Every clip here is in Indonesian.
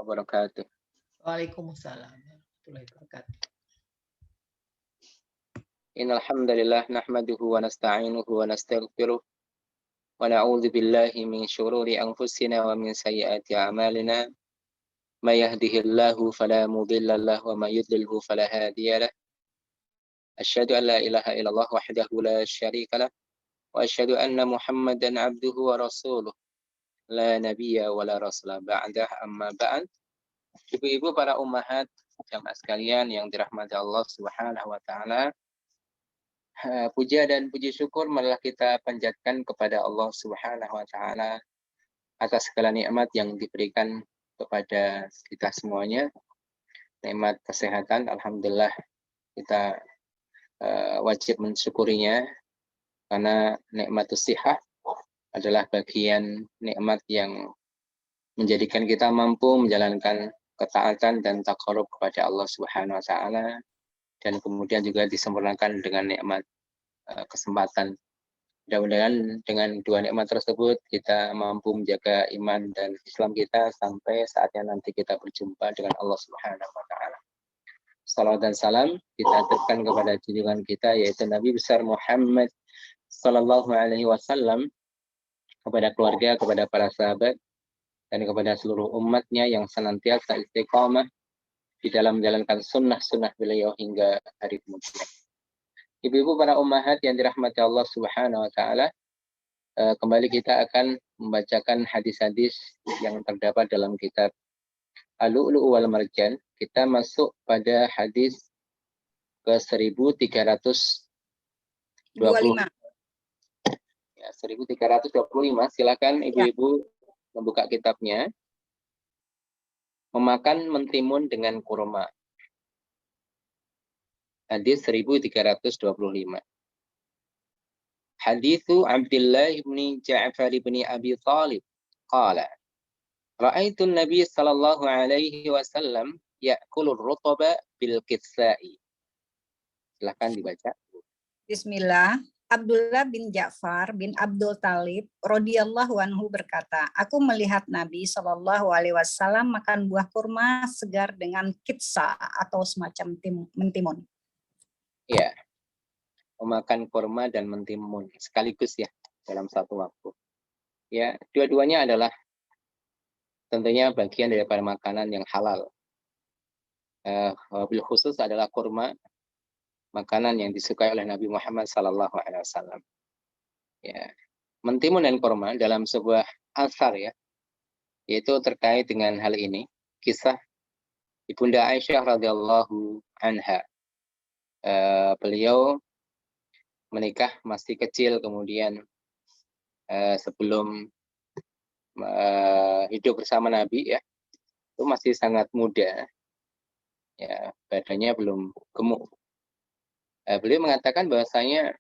wabarakatuh. Waalaikumsalam warahmatullahi wabarakatuh. Innal hamdalillah nahmaduhu wa nasta'inuhu wa nastaghfiruh wa na'udzu billahi min shururi anfusina wa min sayyiati a'malina. May yahdihillahu fala mudilla lahu wa may yudlilhu fala hadiya lahu. Asyhadu an la ilaha illallah wahdahu la syarika lah wa asyhadu anna Muhammadan 'abduhu wa rasuluh. La nabiyya wa la rasula ba'dah, amma ba'd. Ibu-ibu, para ummahat jamaah sekalian yang dirahmati Allah Subhanahu wa taala, puja dan puji syukur marilah kita panjatkan kepada Allah Subhanahu wa taala atas segala nikmat yang diberikan kepada kita semuanya. Nikmat kesehatan, alhamdulillah kita wajib mensyukurinya, karena nikmatus shihah adalah bagian nikmat yang menjadikan kita mampu menjalankan ketaatan dan taqarrub kepada Allah Subhanahu wa taala, dan kemudian juga disempurnakan dengan nikmat kesempatan. Mudah-mudahan dengan dua nikmat tersebut kita mampu menjaga iman dan Islam kita sampai saatnya nanti kita berjumpa dengan Allah Subhanahu wa taala. Salawat dan salam kita aturkan kepada junjungan kita, yaitu Nabi besar Muhammad sallallahu alaihi wasallam, kepada keluarga, kepada para sahabat, dan kepada seluruh umatnya yang senantiasa istiqamah di dalam menjalankan sunnah-sunnah beliau hingga hari kemudian. Ibu-ibu, para ummahat yang dirahmati Allah Subhanahu wa taala, kembali kita akan membacakan hadis-hadis yang terdapat dalam kitab Al-Lu'lu' wal Marjan. Kita masuk pada hadis ke 1325. Ya, 1325. Silakan ibu-ibu membuka kitabnya. Memakan mentimun dengan kurma. Hadis 1325. Hadithu Abdullah bin Ja'far bin Abi Thalib qala ra'aitu an-nabiy sallallahu alaihi wasallam ya'kulu ar-rutaba bil kitsai. Silakan dibaca. Bismillah. Abdullah bin Ja'far bin Abdul Talib radhiyallahu anhu berkata, aku melihat Nabi Shallallahu alaihi wasallam makan buah kurma segar dengan kitsa atau semacam mentimun. Ya, memakan kurma dan mentimun sekaligus ya dalam satu waktu. Ya, dua-duanya adalah tentunya bagian daripada makanan yang halal. Bil khusus adalah kurma, makanan yang disukai oleh Nabi Muhammad sallallahu alaihi wasallam. Ya, mentimun dan kurma dalam sebuah asar ya, yaitu terkait dengan hal ini, kisah Ibunda Aisyah radhiyallahu anha. Beliau menikah masih kecil, kemudian sebelum hidup bersama Nabi ya, itu masih sangat muda, ya, badannya belum gemuk. Beliau mengatakan bahwasanya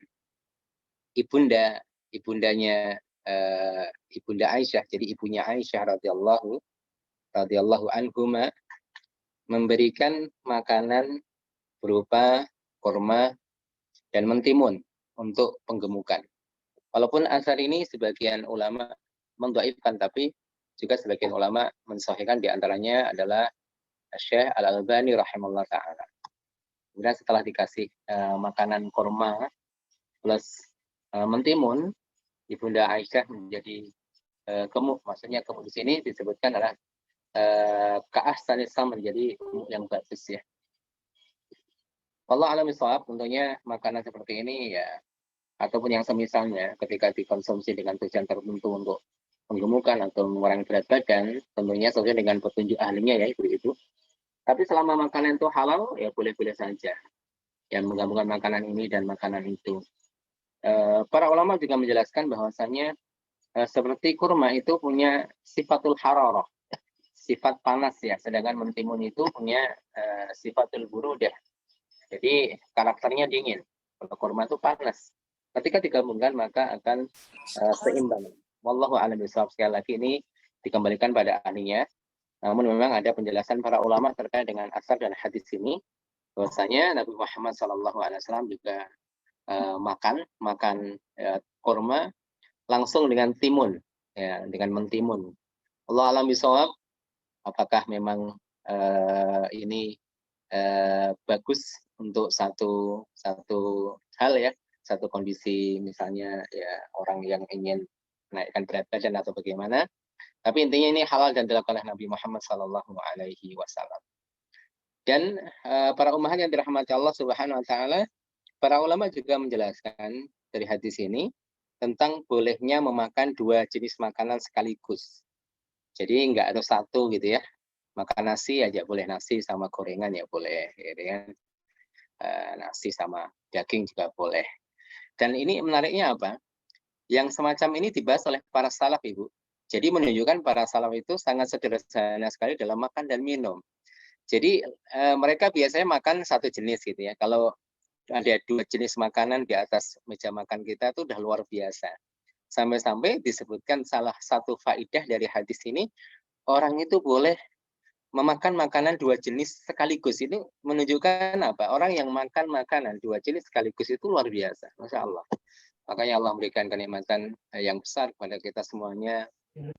ibundanya Ibunda Aisyah, jadi ibunya Aisyah radhiyallahu anhuma, memberikan makanan berupa kurma dan mentimun untuk penggemukan. Walaupun asar ini sebagian ulama mendhaifkan, tapi juga sebagian ulama mensahihkan, di antaranya adalah Syekh Al-Albani rahimahullah ta'ala. Kemudian setelah dikasih makanan kurma plus mentimun, Ibunda Aisyah menjadi gemuk. Maksudnya gemuk di sini disebutkan adalah ka'ahsanisa, menjadi gemuk yang bagus ya. Wallahu a'lam bishawab. Tentunya makanan seperti ini ya, ataupun yang semisalnya, ketika dikonsumsi dengan tujuan tertentu untuk penggemukan atau mengurangi berat badan, tentunya sesuai dengan petunjuk ahlinya ya ibu-ibu. Tapi selama makanan itu halal, ya boleh-boleh saja yang menggabungkan makanan ini dan makanan itu. Para ulama juga menjelaskan bahwasanya seperti kurma itu punya sifatul hararah, sifat panas ya, sedangkan mentimun itu punya sifatul burudah. Jadi karakternya dingin. Kalau kurma itu panas. Ketika digabungkan maka akan seimbang. Wallahu a'lam bishawab. Sekali lagi ini dikembalikan pada ahlinya. Namun memang ada penjelasan para ulama terkait dengan asar dan hadis ini, bahwasanya Nabi Muhammad SAW juga makan kurma langsung dengan timun, ya, dengan mentimun. Allah a'lam bishawab. apakah memang ini bagus untuk satu hal ya, satu kondisi misalnya ya orang yang ingin menaikkan berat badan atau bagaimana. Tapi intinya ini halal dan dilakukan oleh Nabi Muhammad SAW. Dan para ummahat yang dirahmati Allah Subhanahu Wa Taala, para ulama juga menjelaskan dari hadis ini tentang bolehnya memakan 2 jenis makanan sekaligus. Jadi nggak harus satu gitu ya. Makan nasi aja boleh, nasi sama gorengan ya boleh, gitu kan. Nasi sama daging juga boleh. Dan ini menariknya apa? Yang semacam ini dibahas oleh para salaf, Ibu. Jadi menunjukkan para salaf itu sangat sederhana sekali dalam makan dan minum. Jadi mereka biasanya makan satu jenis gitu ya. Kalau ada 2 jenis makanan di atas meja makan kita itu udah luar biasa. Sampai-sampai disebutkan salah satu faidah dari hadis ini, orang itu boleh memakan makanan 2 jenis sekaligus. Ini menunjukkan apa? Orang yang makan makanan 2 jenis sekaligus itu luar biasa. Masya Allah. Makanya Allah memberikan kenikmatan yang besar kepada kita semuanya.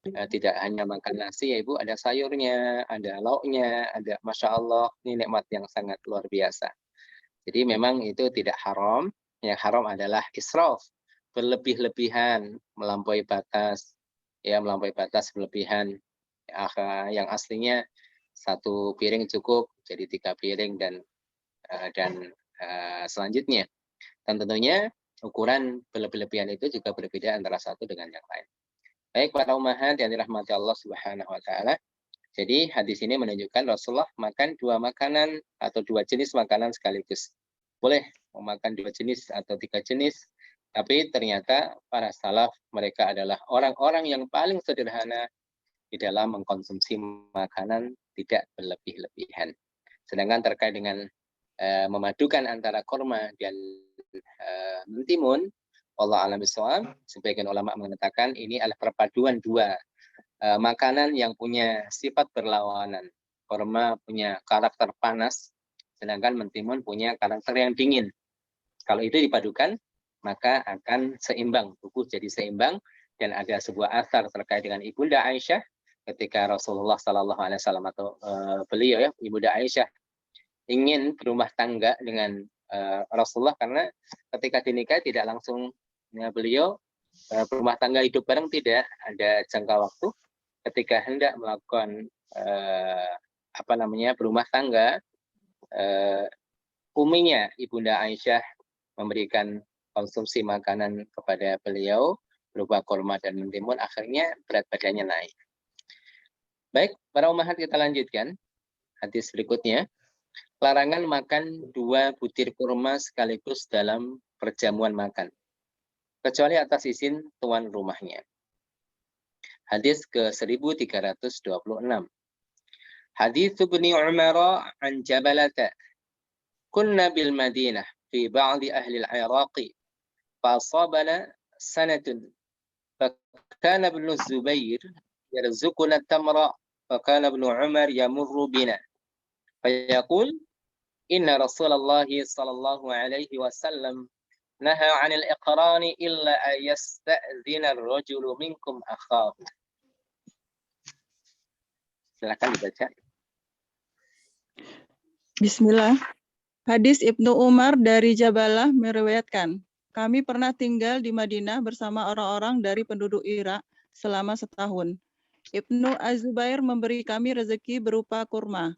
Tidak hanya makan nasi ya Ibu, ada sayurnya, ada lauknya, ada Masya Allah. Ini nikmat yang sangat luar biasa. Jadi memang itu tidak haram. Yang haram adalah israf, berlebih-lebihan, melampaui batas, ya melampaui batas berlebihan. Yang aslinya 1 piring cukup, jadi 3 piring dan selanjutnya. Dan tentunya ukuran berlebih-lebihan itu juga berbeda antara satu dengan yang lain. Baik para ummahat yang dirahmati Allah Subhanahu Wa Taala. Jadi hadis ini menunjukkan Rasulullah makan 2 makanan atau 2 jenis makanan sekaligus. Boleh memakan 2 jenis atau 3 jenis, tapi ternyata para salaf mereka adalah orang-orang yang paling sederhana di dalam mengkonsumsi makanan, tidak berlebih-lebihan. Sedangkan terkait dengan memadukan antara kurma dan mentimun, Allah a'lam bishawab, sebagian ulama mengatakan ini adalah perpaduan 2 makanan yang punya sifat berlawanan. Kurma punya karakter panas, sedangkan mentimun punya karakter yang dingin. Kalau itu dipadukan, maka akan seimbang, tubuh jadi seimbang. Dan ada sebuah asar terkait dengan Ibunda Aisyah, ketika Rasulullah SAW atau beliau ya, Ibunda Aisyah ingin berumah tangga dengan Rasulullah, karena ketika dinikah tidak langsung beliau berumah tangga hidup bareng, tidak, ada jangka waktu. Ketika hendak melakukan berumah tangga, uminya Ibunda Aisyah memberikan konsumsi makanan kepada beliau berupa kurma dan mentimun, akhirnya berat badannya naik. Baik, para ummahat, kita lanjutkan hadis berikutnya. Larangan makan 2 butir kurma sekaligus dalam perjamuan makan, kecuali atas izin tuan rumahnya. Hadis ke-1326. Hadis Ibnu Umar an Jabalata. Kunna bil Madinah fi ba'di ahli al-Iraq. Fa asabana sanatun. Fa kana Ibnu Zubair yarzuquna at-tamra. Fa kana Ibnu Umar yamurru bina. Fa yaqul inna Rasulullah sallallahu alaihi wasallam naha 'anil iqrani illa ayasta'dzina ar-rajulu minkum akhahu. Silakan dibaca. Bismillah. Hadis Ibnu Umar dari Jabalah meriwayatkan, kami pernah tinggal di Madinah bersama orang-orang dari penduduk Irak selama setahun. Ibnu Az-Zubair memberi kami rezeki berupa kurma.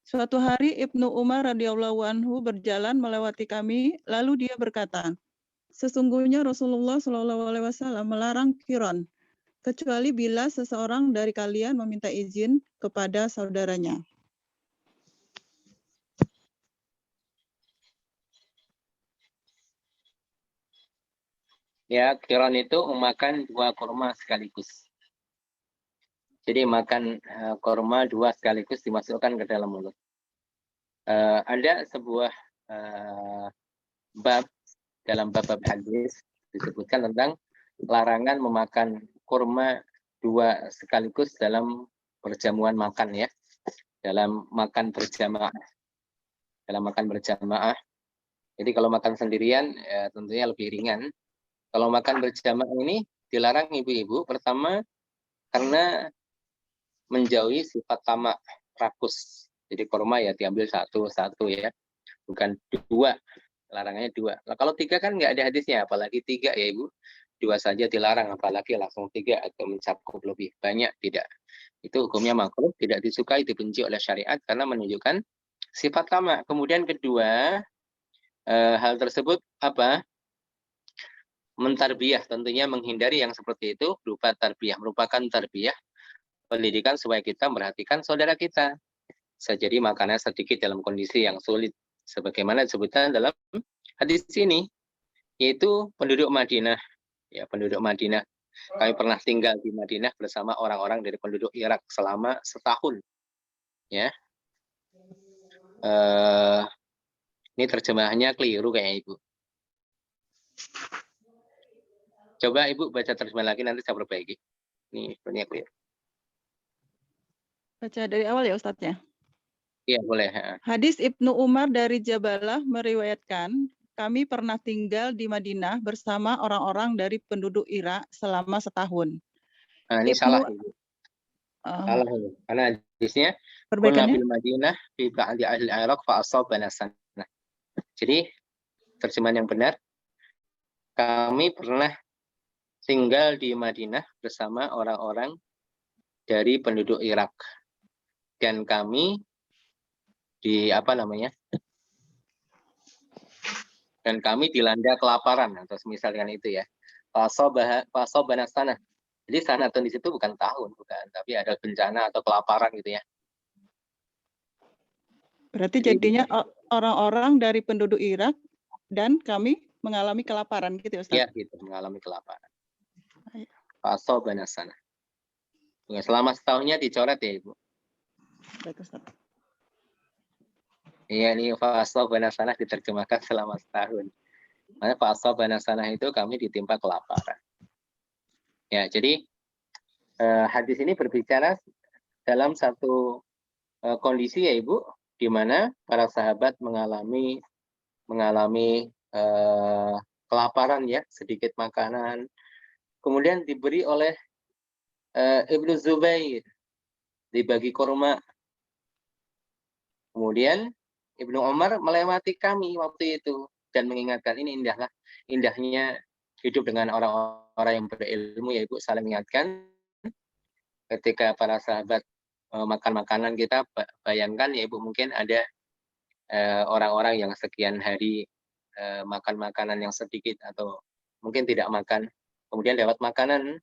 Suatu hari Ibnu Umar radhiyallahu anhu berjalan melewati kami, lalu dia berkata, sesungguhnya Rasulullah SAW melarang qiran, kecuali bila seseorang dari kalian meminta izin kepada saudaranya. Ya, qiran itu memakan 2 kurma sekaligus. Jadi makan kurma 2 sekaligus dimasukkan ke dalam mulut. Ada sebuah bab dalam bab hadis disebutkan tentang larangan memakan kurma 2 sekaligus dalam perjamuan makan ya, dalam makan berjamaah. Jadi kalau makan sendirian ya tentunya lebih ringan. Kalau makan berjamaah ini dilarang ibu-ibu, pertama karena menjauhi sifat tamak rakus. Jadi kurma ya diambil satu-satu ya, bukan dua. Larangannya dua. Nah, kalau tiga kan nggak ada hadisnya, apalagi tiga ya Ibu. Dua saja dilarang, apalagi langsung tiga atau mencakup lebih banyak, tidak. Itu hukumnya makruh, tidak disukai, dibenci oleh syariat karena menunjukkan sifat tamak. Kemudian kedua, hal tersebut apa? Mentarbiyah, tentunya menghindari yang seperti itu berupa tarbiyah, merupakan tarbiyah pendidikan supaya kita memperhatikan saudara kita. Bisa jadi makanan sedikit dalam kondisi yang sulit, sebagaimana disebutkan dalam hadis ini, yaitu penduduk Madinah. Ya, penduduk Madinah. Kami pernah tinggal di Madinah bersama orang-orang dari penduduk Irak selama setahun. Ya, ini terjemahannya keliru kayaknya Ibu. Coba Ibu baca terjemahan lagi, nanti saya perbaiki. Ini sebenarnya keliru. Baca dari awal ya Ustadz ya. Iya, boleh. Hadis Ibnu Umar dari Jabalah meriwayatkan, kami pernah tinggal di Madinah bersama orang-orang dari penduduk Irak selama setahun. Nah, ini salah Ibu. Salah Ibu. Karena hadisnya kunna Perbaikannya? bil Madinah fi ba'di ahli Iraq fa asabana sanah. Jadi terjemahan yang benar, kami pernah tinggal di Madinah bersama orang-orang dari penduduk Irak. Dan kami dan kami dilanda kelaparan atau semisal dengan itu ya. Fasobana sanah. Jadi sanatun di situ bukan tahun, bukan, tapi ada bencana atau kelaparan gitu ya. Berarti Jadi, jadinya orang-orang dari penduduk Irak dan kami mengalami kelaparan gitu ya Ustaz? ya gitu, mengalami kelaparan. Fasobana sanah. Ya, selama setahunnya dicoret ya Ibu. Baik Ustaz. Iya, ini fasobana sanah diterjemahkan selama setahun. Makanya fasobana sanah itu kami ditimpa kelaparan. Ya, jadi hadis ini berbicara dalam satu kondisi ya Ibu, di mana para sahabat mengalami kelaparan ya, sedikit makanan. Kemudian diberi oleh Ibnu Zubair, dibagi kurma. Kemudian Ibnu Umar melewati kami waktu itu dan mengingatkan, ini indahnya hidup dengan orang-orang yang berilmu ya Ibu, saling mengingatkan. Ketika para sahabat makan makanan kita, bayangkan ya Ibu, mungkin ada orang-orang yang sekian hari makan makanan yang sedikit atau mungkin tidak makan. Kemudian lewat makanan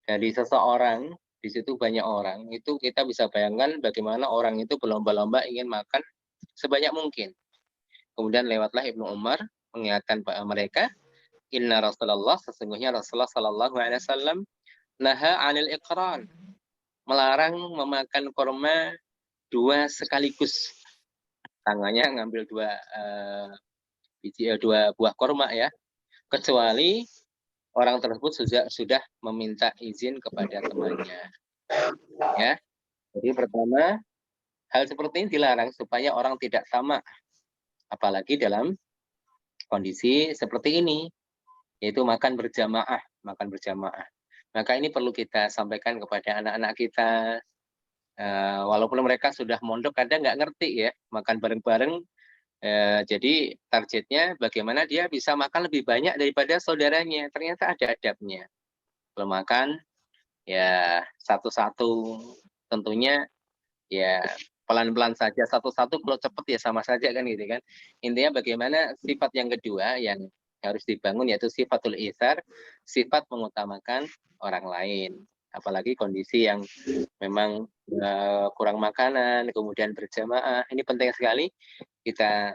dari seseorang, di situ banyak orang, itu kita bisa bayangkan bagaimana orang itu berlomba-lomba ingin makan sebanyak mungkin. Kemudian lewatlah Ibnu Umar mengingatkan mereka, inna Rasulullah, sesungguhnya Rasulullah Sallallahu Alaihi Wasallam naha anil iqran, melarang memakan kurma dua sekaligus. Tangannya ngambil dua buah kurma ya, kecuali orang tersebut sudah meminta izin kepada temannya. Ya, jadi pertama hal seperti ini dilarang supaya orang tidak tamak, apalagi dalam kondisi seperti ini, yaitu makan berjamaah. Maka ini perlu kita sampaikan kepada anak-anak kita. Walaupun mereka sudah mondok, kadang nggak ngerti ya, makan bareng-bareng. Jadi targetnya bagaimana dia bisa makan lebih banyak daripada saudaranya. Ternyata ada adabnya. Kalau makan ya satu-satu, tentunya ya pelan-pelan saja, satu-satu. Kalau cepat ya sama saja kan gitu kan. Intinya bagaimana sifat yang kedua yang harus dibangun, yaitu sifatul itsar, sifat mengutamakan orang lain. Apalagi kondisi yang memang kurang makanan, kemudian berjamaah. Ini penting sekali kita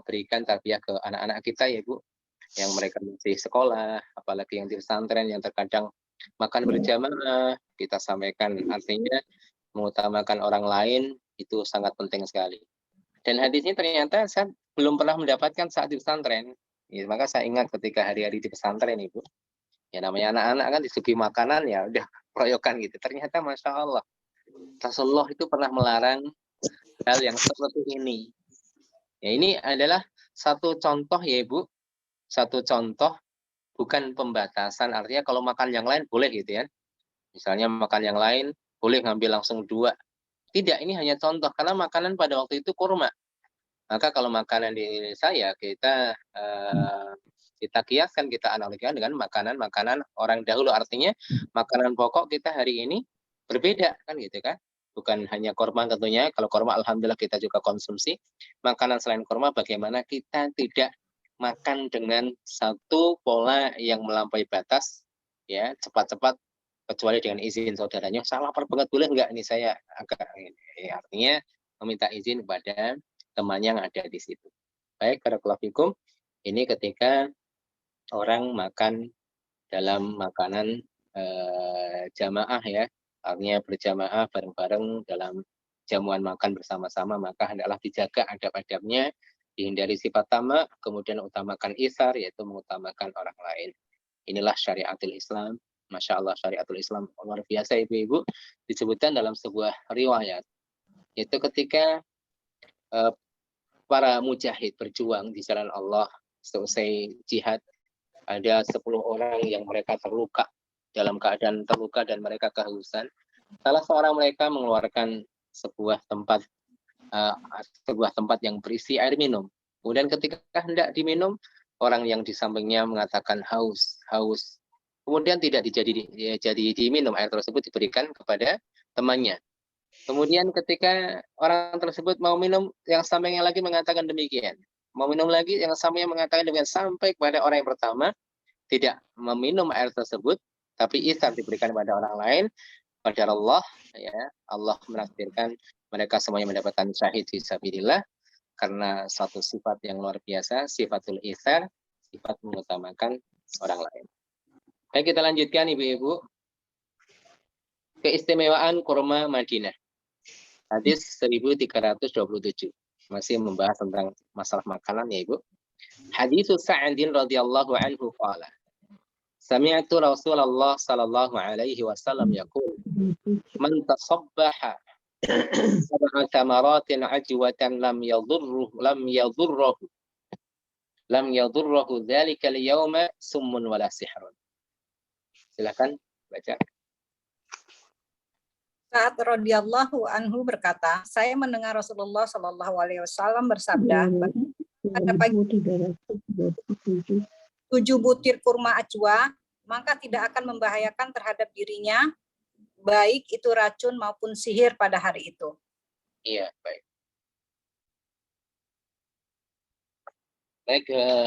berikan tarbiyah ke anak-anak kita ya Bu, yang mereka masih sekolah, apalagi yang di pesantren yang terkadang makan berjamaah. Kita sampaikan, artinya mengutamakan orang lain itu sangat penting sekali. Dan hadis ini ternyata saya belum pernah mendapatkan saat di pesantren. Ya, maka saya ingat ketika hari-hari di pesantren Ibu, ya namanya anak-anak kan disuguhi makanan ya udah proyokan gitu. Ternyata Masya Allah, Rasulullah itu pernah melarang hal yang seperti ini. Ya, ini adalah satu contoh ya Ibu, satu contoh, bukan pembatasan. Artinya kalau makan yang lain boleh gitu ya. Misalnya makan yang lain boleh ngambil langsung 2. Tidak, ini hanya contoh karena makanan pada waktu itu kurma. Maka kalau makanan di Indonesia ya kita kiaskan, kita analogikan dengan makanan-makanan orang dahulu. Artinya makanan pokok kita hari ini berbeda kan gitu kan. Bukan hanya kurma tentunya. Kalau kurma alhamdulillah kita juga konsumsi. Makanan selain kurma bagaimana kita tidak makan dengan satu pola yang melampaui batas, ya cepat-cepat kecuali dengan izin saudaranya. Saya lapar banget, boleh nggak nih saya agak ya, artinya meminta izin kepada teman yang ada di situ. Baik, barakallahu fikum. Ini ketika orang makan dalam makanan jamaah ya, artinya berjamaah bareng-bareng dalam jamuan makan bersama-sama, maka hendaklah dijaga adab-adabnya, dihindari sifat tamak, kemudian utamakan isar, yaitu mengutamakan orang lain. Inilah syariatul Islam. Masya Allah, syariatul Islam luar biasa ibu-ibu. Disebutkan dalam sebuah riwayat, yaitu ketika para mujahid berjuang di jalan Allah selesai jihad, ada 10 orang yang mereka terluka, dalam keadaan terluka dan mereka kehausan. Salah seorang mereka mengeluarkan sebuah tempat yang berisi air minum. Kemudian ketika hendak diminum, orang yang di sampingnya mengatakan haus. Kemudian tidak jadi diminum air tersebut, diberikan kepada temannya. Kemudian ketika orang tersebut mau minum, yang sampingnya lagi mengatakan demikian. Mau minum lagi, yang sampingnya mengatakan demikian, sampai kepada orang yang pertama tidak meminum air tersebut, tapi isar diberikan kepada orang lain. Pada Allah, ya Allah menakdirkan mereka semuanya mendapatkan syahid fisabilillah karena suatu sifat yang luar biasa, sifatul isar, sifat mengutamakan orang lain. Baik, kita lanjutkan ibu-ibu. Keistimewaan kurma Madinah. Hadis 1327. Masih membahas tentang masalah makanan ya ibu. Hadis Sa'adin radhiyallahu anhu qala. Sami'tu Rasulullah sallallahu alaihi wasallam yaqul man tasabbaha sab'a tamaratin ajwatan lam yadhurruhu dzalika al-yawma summun wala sihrun. Silakan baca. Sa'ad radhiyallahu anhu berkata, saya mendengar Rasulullah Shallallahu alaihi wasallam bersabda, pada pagi 7 butir kurma ajwa, maka tidak akan membahayakan terhadap dirinya, baik itu racun maupun sihir pada hari itu. Iya, baik. Baik,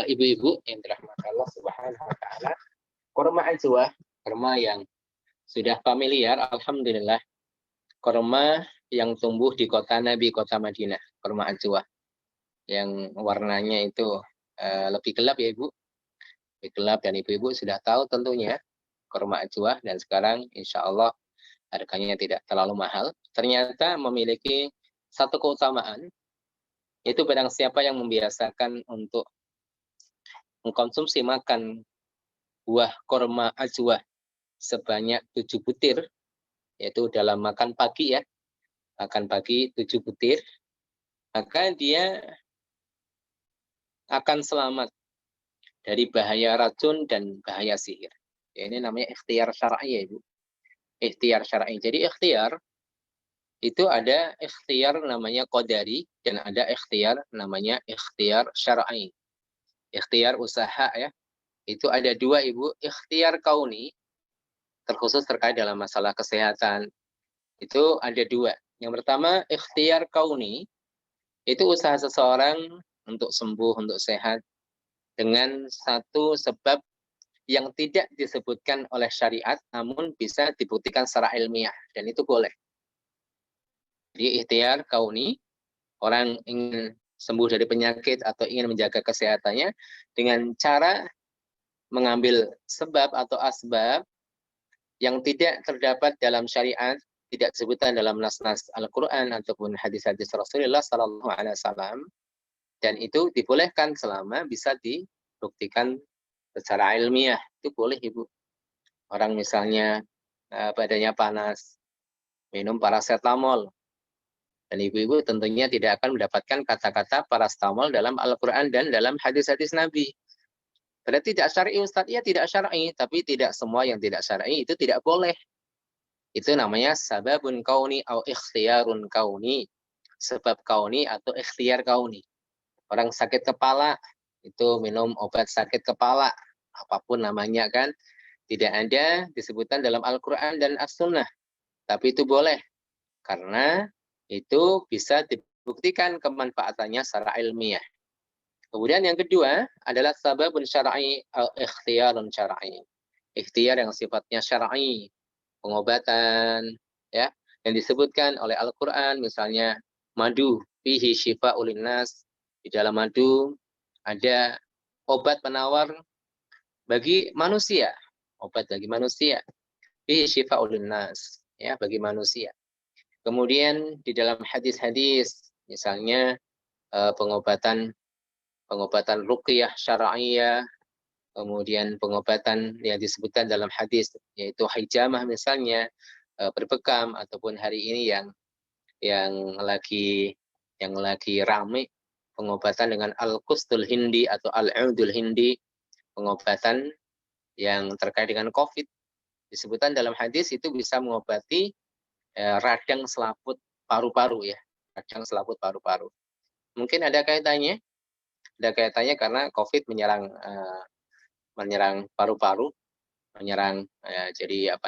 ibu-ibu yang dirahmati Allah Subhanahu wa taala, kurma ajwa, kurma yang sudah familiar, alhamdulillah. Kurma yang tumbuh di kota Nabi, kota Madinah, kurma ajwa. Yang warnanya itu lebih gelap ya ibu, lebih gelap, dan ibu-ibu sudah tahu tentunya kurma ajwa, dan sekarang insya Allah harganya tidak terlalu mahal. Ternyata memiliki satu keutamaan, yaitu barang siapa yang membiasakan untuk mengkonsumsi makan buah kurma ajwa sebanyak 7 butir, yaitu dalam makan pagi ya, makan pagi 7 butir, maka dia akan selamat dari bahaya racun dan bahaya sihir. Ya, ini namanya ikhtiar syar'i ya ibu. Ikhtiar syar'i. Jadi ikhtiar itu ada ikhtiar namanya qadari dan ada ikhtiar namanya ikhtiar syar'i. Ikhtiar usaha ya. Itu ada 2 ibu. Ikhtiar kauni terkhusus terkait dalam masalah kesehatan. Itu ada 2. Yang pertama ikhtiar kauni, itu usaha seseorang untuk sembuh, untuk sehat dengan satu sebab yang tidak disebutkan oleh syariat, namun bisa dibuktikan secara ilmiah, dan itu boleh. Jadi ikhtiar kauni, orang ingin sembuh dari penyakit atau ingin menjaga kesehatannya dengan cara mengambil sebab atau asbab yang tidak terdapat dalam syariat, tidak disebutkan dalam nas-nas Al-Quran ataupun hadis-hadis Rasulullah Sallallahu Alaihi Wasallam, dan itu dibolehkan selama bisa dibuktikan secara ilmiah. Itu boleh ibu. Orang misalnya badannya panas, minum paracetamol, dan ibu-ibu tentunya tidak akan mendapatkan kata-kata paracetamol dalam Al-Quran dan dalam hadis-hadis Nabi. Berarti tidak syar'i Ustaz, ya tidak syar'i, tapi tidak semua yang tidak syar'i itu tidak boleh. Itu namanya sababun kauni atau ikhtiyarun kauni. Sebab kauni atau ikhtiar kauni. Orang sakit kepala itu minum obat sakit kepala, apapun namanya kan, tidak ada disebutkan dalam Al-Quran dan As-Sunnah. Tapi itu boleh, karena itu bisa dibuktikan kemanfaatannya secara ilmiah. Kemudian yang kedua adalah sababun syar'i atau ikhtiyarun syar'i. Ikhtiar yang sifatnya syar'i, pengobatan, ya, yang disebutkan oleh Al-Quran, misalnya madu, fihi syifa'ul linnas, di dalam madu ada obat penawar bagi manusia, obat bagi manusia, fihi syifa'ul linnas, ya, bagi manusia. Kemudian di dalam hadis-hadis, misalnya pengobatan ruqyah syar'iyah, kemudian pengobatan yang disebutkan dalam hadis yaitu hijamah misalnya, berbekam, ataupun hari ini yang lagi ramai pengobatan dengan al-qustul hindi atau al-udul hindi, pengobatan yang terkait dengan COVID. Disebutkan dalam hadis itu bisa mengobati radang selaput paru-paru, ya, radang selaput paru-paru. Mungkin ada kaitannya karena COVID menyerang paru-paru, jadi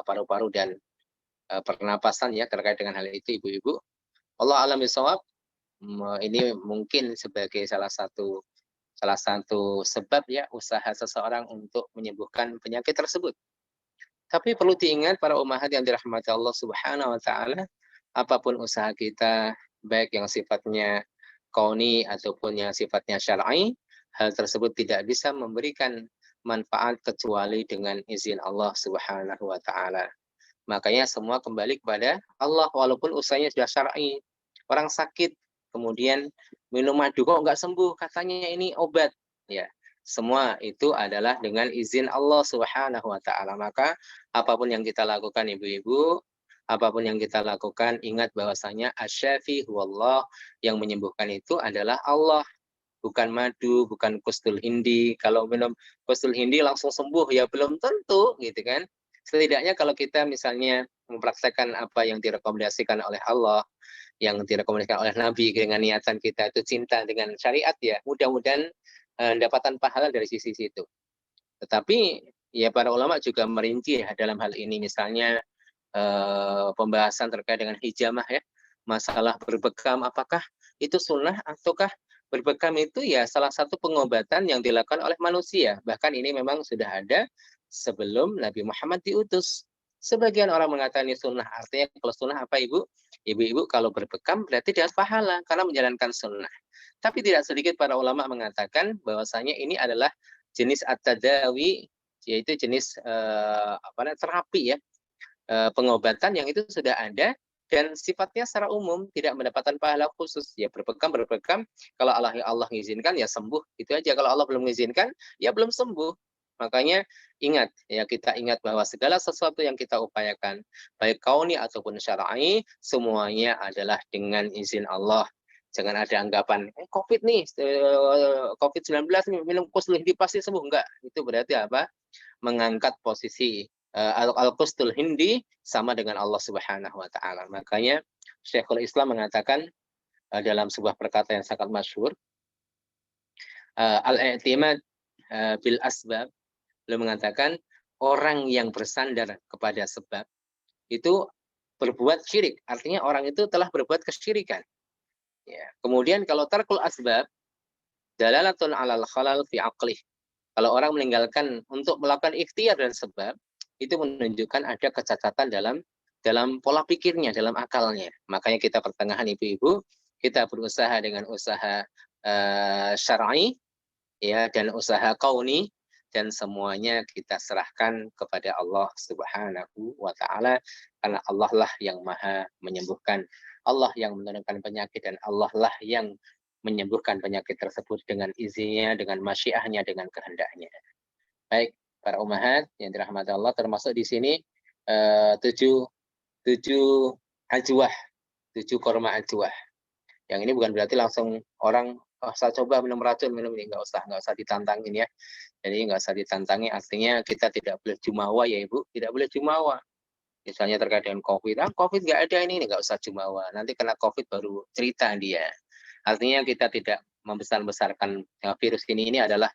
paru-paru dan pernapasan, ya, terkait dengan hal itu, ibu-ibu. Allah alam bisawab, ini mungkin sebagai salah satu sebab, ya, usaha seseorang untuk menyembuhkan penyakit tersebut. Tapi perlu diingat para ummahat yang dirahmati Allah Subhanahu wa taala, apapun usaha kita, baik yang sifatnya kauni ataupun yang sifatnya syar'i, hal tersebut tidak bisa memberikan manfaat kecuali dengan izin Allah Subhanahu wa taala. Makanya semua kembali kepada Allah, walaupun usahanya sudah syar'i. Orang sakit kemudian minum madu kok nggak sembuh, katanya ini obat, ya. Semua itu adalah dengan izin Allah Subhanahu wa taala. Maka apapun yang kita lakukan, ibu-ibu, apapun yang kita lakukan, ingat bahwasanya asy-syafi huwallah, yang menyembuhkan itu adalah Allah, bukan madu, bukan qustul hindi. Kalau minum qustul hindi langsung sembuh, ya belum tentu, gitu kan. Setidaknya kalau kita misalnya mempraktekkan apa yang direkomendasikan oleh Allah, yang direkomendasikan oleh Nabi, dengan niatan kita itu cinta dengan syariat, ya, mudah-mudahan mendapatkan pahala dari sisi situ. Tetapi ya para ulama juga merinci, ya, dalam hal ini, misalnya pembahasan terkait dengan hijamah, ya, masalah berbekam, apakah itu sunnah ataukah berbekam itu ya salah satu pengobatan yang dilakukan oleh manusia. Bahkan ini memang sudah ada sebelum Nabi Muhammad diutus. Sebagian orang mengatakan ini sunnah, artinya kalau sunnah apa, ibu? Ibu-ibu, kalau berbekam berarti dapat pahala karena menjalankan sunnah. Tapi tidak sedikit para ulama mengatakan bahwasanya ini adalah jenis at-tadawi, yaitu jenis terapi, ya, pengobatan yang itu sudah ada dan sifatnya secara umum tidak mendapatkan pahala khusus. Ya, berbekam, kalau Allah mengizinkan ya sembuh, itu aja. Kalau Allah belum mengizinkan ya belum sembuh. Makanya ingat, ya, kita ingat bahwa segala sesuatu yang kita upayakan, baik kauni ataupun syar'i, semuanya adalah dengan izin Allah. Jangan ada anggapan COVID nih, COVID-19 nih, minum qustul hindi pasti sembuh. Enggak, itu berarti apa? Mengangkat posisi al-qustul hindi sama dengan Allah Subhanahu wa taala. Makanya Syekhul Islam mengatakan dalam sebuah perkataan yang sangat masyhur, al-i'timad bil asbab, beliau mengatakan orang yang bersandar kepada sebab itu berbuat syirik, artinya orang itu telah berbuat kesyirikan. Ya. Kemudian kalau tarkul asbab dalalatun alal khalal fi aqlih. Kalau orang meninggalkan untuk melakukan ikhtiar dan sebab, itu menunjukkan ada kecacatan dalam pola pikirnya, dalam akalnya. Makanya kita pertengahan, ibu-ibu, kita berusaha dengan usaha syar'i, ya, dan usaha kauni, dan semuanya kita serahkan kepada Allah Subhanahu wa taala, karena Allah lah yang Maha menyembuhkan, Allah yang menurunkan penyakit, dan Allah lah yang menyembuhkan penyakit tersebut dengan izinnya, dengan masyiahnya, dengan kehendaknya. Baik, para ummahat yang dirahmati Allah, termasuk di sini 7 ajwah, 7 korma ajwah. Yang ini bukan berarti langsung orang oh saya coba minum racun, minum ini, nggak usah ditantangin ya. Jadi nggak usah ditantangi, artinya kita tidak boleh jumawa ya Ibu, tidak boleh jumawa. Misalnya terkait dengan COVID, COVID nggak ada ini nggak usah jumawa. Nanti kena COVID baru cerita dia. Artinya kita tidak membesar-besarkan virus ini adalah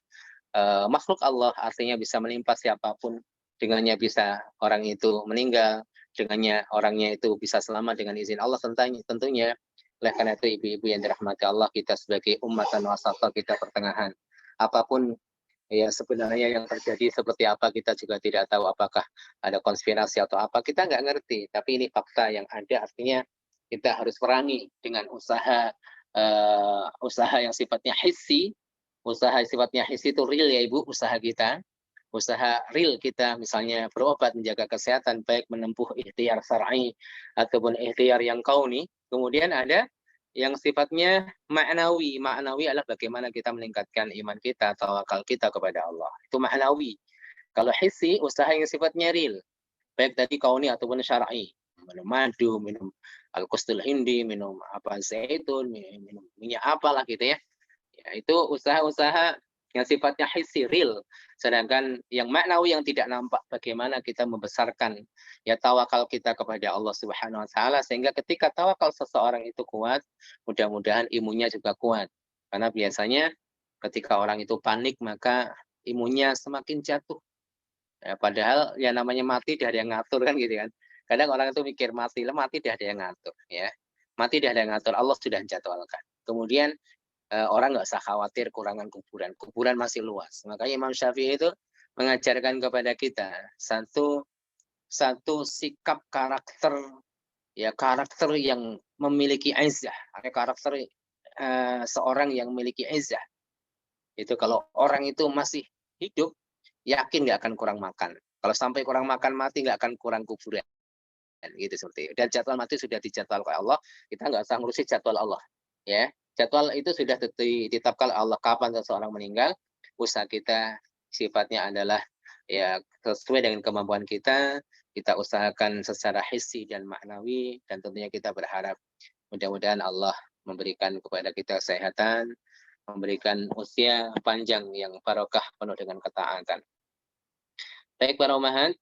makhluk Allah, artinya bisa menimpa siapapun, dengannya bisa orang itu meninggal, dengannya orangnya itu bisa selamat dengan izin Allah tentunya. Oleh karena itu ibu-ibu yang dirahmati Allah, kita sebagai ummatan wasatah, kita pertengahan. Apapun ya sebenarnya yang terjadi seperti apa kita juga tidak tahu, apakah ada konspirasi atau apa, kita nggak ngerti. Tapi ini fakta yang ada, artinya kita harus perangi dengan usaha yang sifatnya hissi. Usaha sifatnya hissi itu real ya Ibu, usaha kita. Usaha real kita misalnya berobat, menjaga kesehatan, baik menempuh ikhtiar syar'i ataupun ikhtiar yang kauni. Kemudian ada yang sifatnya ma'nawi. Ma'nawi adalah bagaimana kita meningkatkan iman kita, tawakal kita kepada Allah. Itu ma'nawi. Kalau hissi, usaha yang sifatnya real. Baik tadi kauni ataupun syar'i. Minum madu, minum al-qustul hindi, minum apa zaitun, minum minyak apalah gitu ya. Ya, itu usaha-usaha yang sifatnya hissi, real. Sedangkan yang maknawi yang tidak nampak, bagaimana kita membesarkan ya tawakal kita kepada Allah Subhanahu wa taala, sehingga ketika tawakal seseorang itu kuat, mudah-mudahan imunnya juga kuat. Karena biasanya ketika orang itu panik, maka imunnya semakin jatuh. Ya, padahal ya namanya mati tidak ada yang ngatur kan gitu kan. Kadang orang itu mikir mati tidak ada yang ngatur ya. Mati tidak ada yang ngatur, Allah sudah menjadwalkan. Kemudian orang nggak usah khawatir kurangan kuburan. Kuburan masih luas. Makanya Imam Syafi'i itu mengajarkan kepada kita satu sikap karakter, ya karakter yang memiliki izzah. Karakter seorang yang memiliki izzah. Itu kalau orang itu masih hidup, yakin nggak akan kurang makan. Kalau sampai kurang makan mati, nggak akan kurang kuburan. Gitu seperti itu. Dan jadwal mati sudah dijadwalkan oleh Allah. Kita nggak usah ngurusi jadwal Allah. Ya, jadwal itu sudah ditetapkan Allah kapan seseorang meninggal. Usaha kita sifatnya adalah ya sesuai dengan kemampuan kita usahakan secara hissi dan maknawi, dan tentunya kita berharap mudah-mudahan Allah memberikan kepada kita kesehatan, memberikan usia panjang yang barokah penuh dengan ketaatan. Baik para umahat,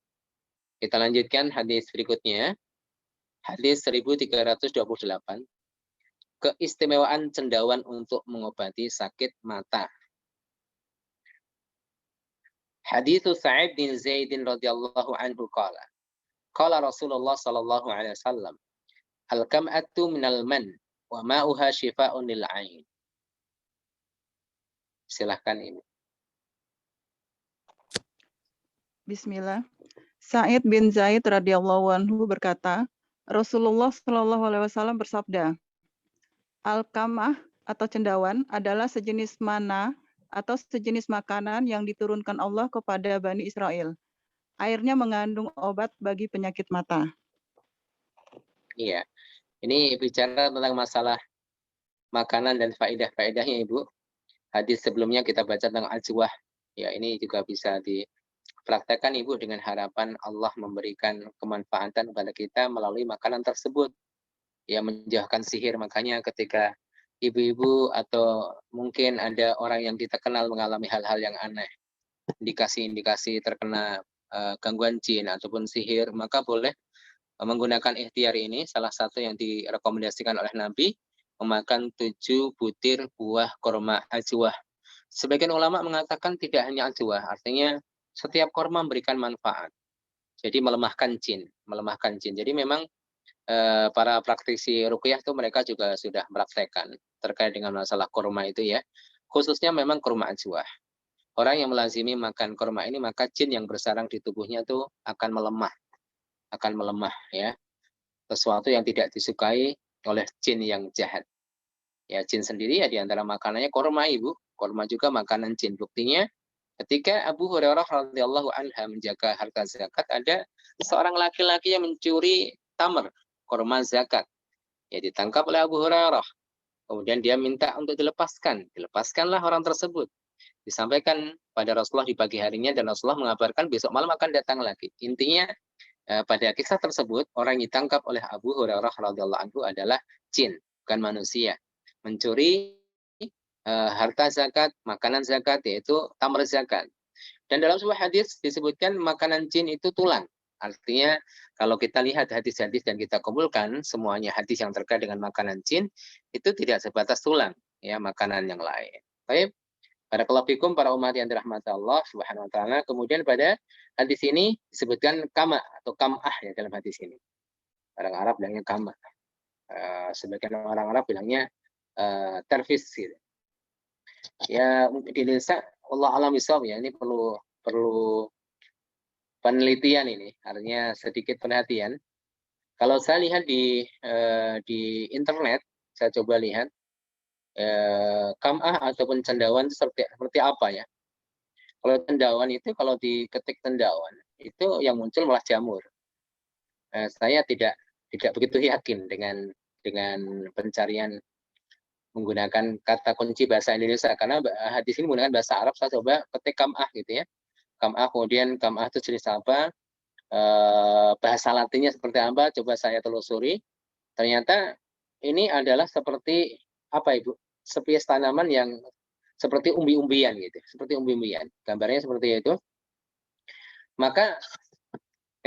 kita lanjutkan hadis berikutnya. Hadis 1328. Keistimewaan cendawan untuk mengobati sakit mata. Hadits Sa'id bin Zaid radhiyallahu anhu qala. Qala Rasulullah sallallahu alaihi wasallam, al-kam'atu minal man wa ma'uha shifaa'un lil 'ain. Silahkan ini. Bismillah. Sa'id bin Zaid radhiyallahu anhu berkata, Rasulullah Shallallahu alaihi wasallam bersabda, Al-kamah atau cendawan adalah sejenis mana atau sejenis makanan yang diturunkan Allah kepada Bani Israel. Airnya mengandung obat bagi penyakit mata. Iya, ini bicara tentang masalah makanan dan faedah-faedahnya Ibu. Hadis sebelumnya kita baca tentang ajwah. Ya, ini juga bisa dipraktekkan Ibu dengan harapan Allah memberikan kemanfaatan kepada kita melalui makanan tersebut. Ya, menjauhkan sihir. Makanya ketika ibu-ibu atau mungkin ada orang yang kita kenal mengalami hal-hal yang aneh, indikasi-indikasi terkena gangguan jin ataupun sihir, maka boleh menggunakan ikhtiar ini. Salah satu yang direkomendasikan oleh Nabi, memakan 7 butir buah korma ajwah. Sebagian ulama mengatakan tidak hanya ajwah, artinya setiap korma memberikan manfaat. Jadi melemahkan jin. Jadi memang para praktisi ruqyah itu mereka juga sudah mempraktekkan terkait dengan masalah kurma itu ya. Khususnya memang kurma ajwah. Orang yang melazimi makan kurma ini, maka jin yang bersarang di tubuhnya itu akan melemah ya. Sesuatu yang tidak disukai oleh jin yang jahat. Ya, jin sendiri ya di antara makanannya kurma Ibu. Kurma juga makanan jin. Buktinya ketika Abu Hurairah radhiyallahu anha menjaga harta zakat, ada seorang laki-laki yang mencuri tamar, kurma zakat. Ya, ditangkap oleh Abu Hurairah. Kemudian dia minta untuk dilepaskan. Dilepaskanlah orang tersebut. Disampaikan pada Rasulullah di pagi harinya, dan Rasulullah mengabarkan besok malam akan datang lagi. Intinya pada kisah tersebut, orang yang ditangkap oleh Abu Hurairah radhiyallahu anhu adalah jin, bukan manusia. Mencuri harta zakat, makanan zakat, yaitu tamr zakat. Dan dalam sebuah hadis disebutkan makanan jin itu tulang. Artinya kalau kita lihat hadis-hadis dan kita kumpulkan semuanya hadis yang terkait dengan makanan jin, itu tidak sebatas tulang, ya, makanan yang lain. Baik, barakallahu fikum para umat yang dirahmati Allah Subhanahu wa taala. Kemudian pada hadis ini disebutkan kama atau kamah ya dalam hadis ini. Orang Arab bilangnya kama. Sebagian orang Arab bilangnya terfis gitu. Ya di Indonesia Allah alam bisawab ya, ini perlu penelitian ini, artinya sedikit perhatian. Kalau saya lihat di internet, saya coba lihat kamah ataupun cendawan itu seperti apa ya. Kalau cendawan itu kalau diketik cendawan itu yang muncul malah jamur. Saya tidak begitu yakin dengan pencarian menggunakan kata kunci bahasa Indonesia, karena hadis ini menggunakan bahasa Arab. Saya coba ketik kamah gitu ya, kamah, kemudian kamah itu jenis apa, bahasa Latinnya seperti apa, coba saya telusuri. Ternyata ini adalah seperti apa Ibu, spesies tanaman yang seperti umbi-umbian gitu, seperti umbi-umbian, gambarnya seperti itu. Maka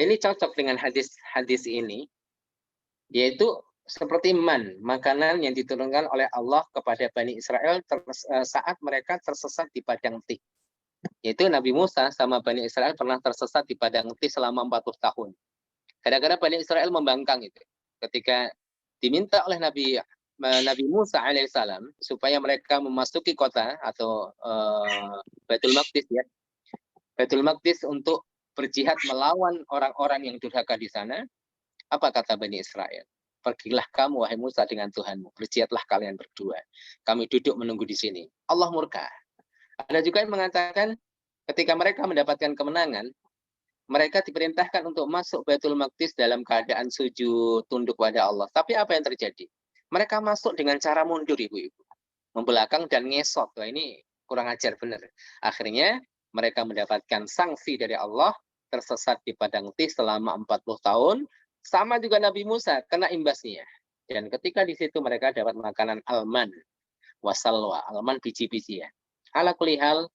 ini cocok dengan hadis ini, yaitu seperti man, makanan yang diturunkan oleh Allah kepada Bani Israel saat mereka tersesat di padang Tih. Yaitu Nabi Musa sama Bani Israel pernah tersesat di padang Tih selama 40 tahun. Gara-gara Bani Israel membangkang itu. Ketika diminta oleh Nabi Musa alaihissalam supaya mereka memasuki kota atau Baitul Maqdis ya. Baitul Maqdis untuk berjihad melawan orang-orang yang durhaka di sana. Apa kata Bani Israel? Pergilah kamu wahai Musa dengan Tuhanmu, berjihadlah kalian berdua. Kami duduk menunggu di sini. Allah murka. Ada juga yang mengatakan ketika mereka mendapatkan kemenangan, mereka diperintahkan untuk masuk Baitul Maqdis dalam keadaan sujud, tunduk pada Allah. Tapi apa yang terjadi? Mereka masuk dengan cara mundur, ibu-ibu. Membelakang dan ngesot. Wah, ini kurang ajar benar. Akhirnya mereka mendapatkan sanksi dari Allah, tersesat di padang Tih selama 40 tahun. Sama juga Nabi Musa kena imbasnya. Dan ketika di situ mereka dapat makanan alman, wasalwa, alman biji-bijian. Ala kulli hal,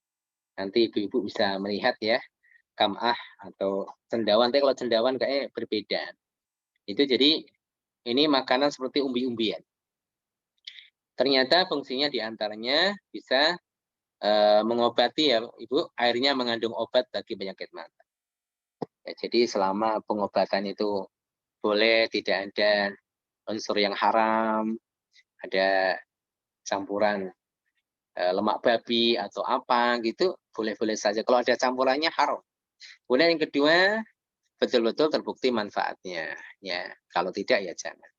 nanti ibu-ibu bisa melihat ya, kamah atau cendawan. Tapi kalau cendawan kayaknya berbeda. Itu jadi ini makanan seperti umbi-umbian. Ternyata fungsinya diantaranya bisa mengobati ya Ibu, airnya mengandung obat bagi penyakit mata. Ya, jadi selama pengobatan itu boleh, tidak ada unsur yang haram, ada campuran lemak babi atau apa gitu, boleh-boleh saja. Kalau ada campurannya haram. Kemudian yang kedua, betul-betul terbukti manfaatnya. Ya, kalau tidak ya jangan.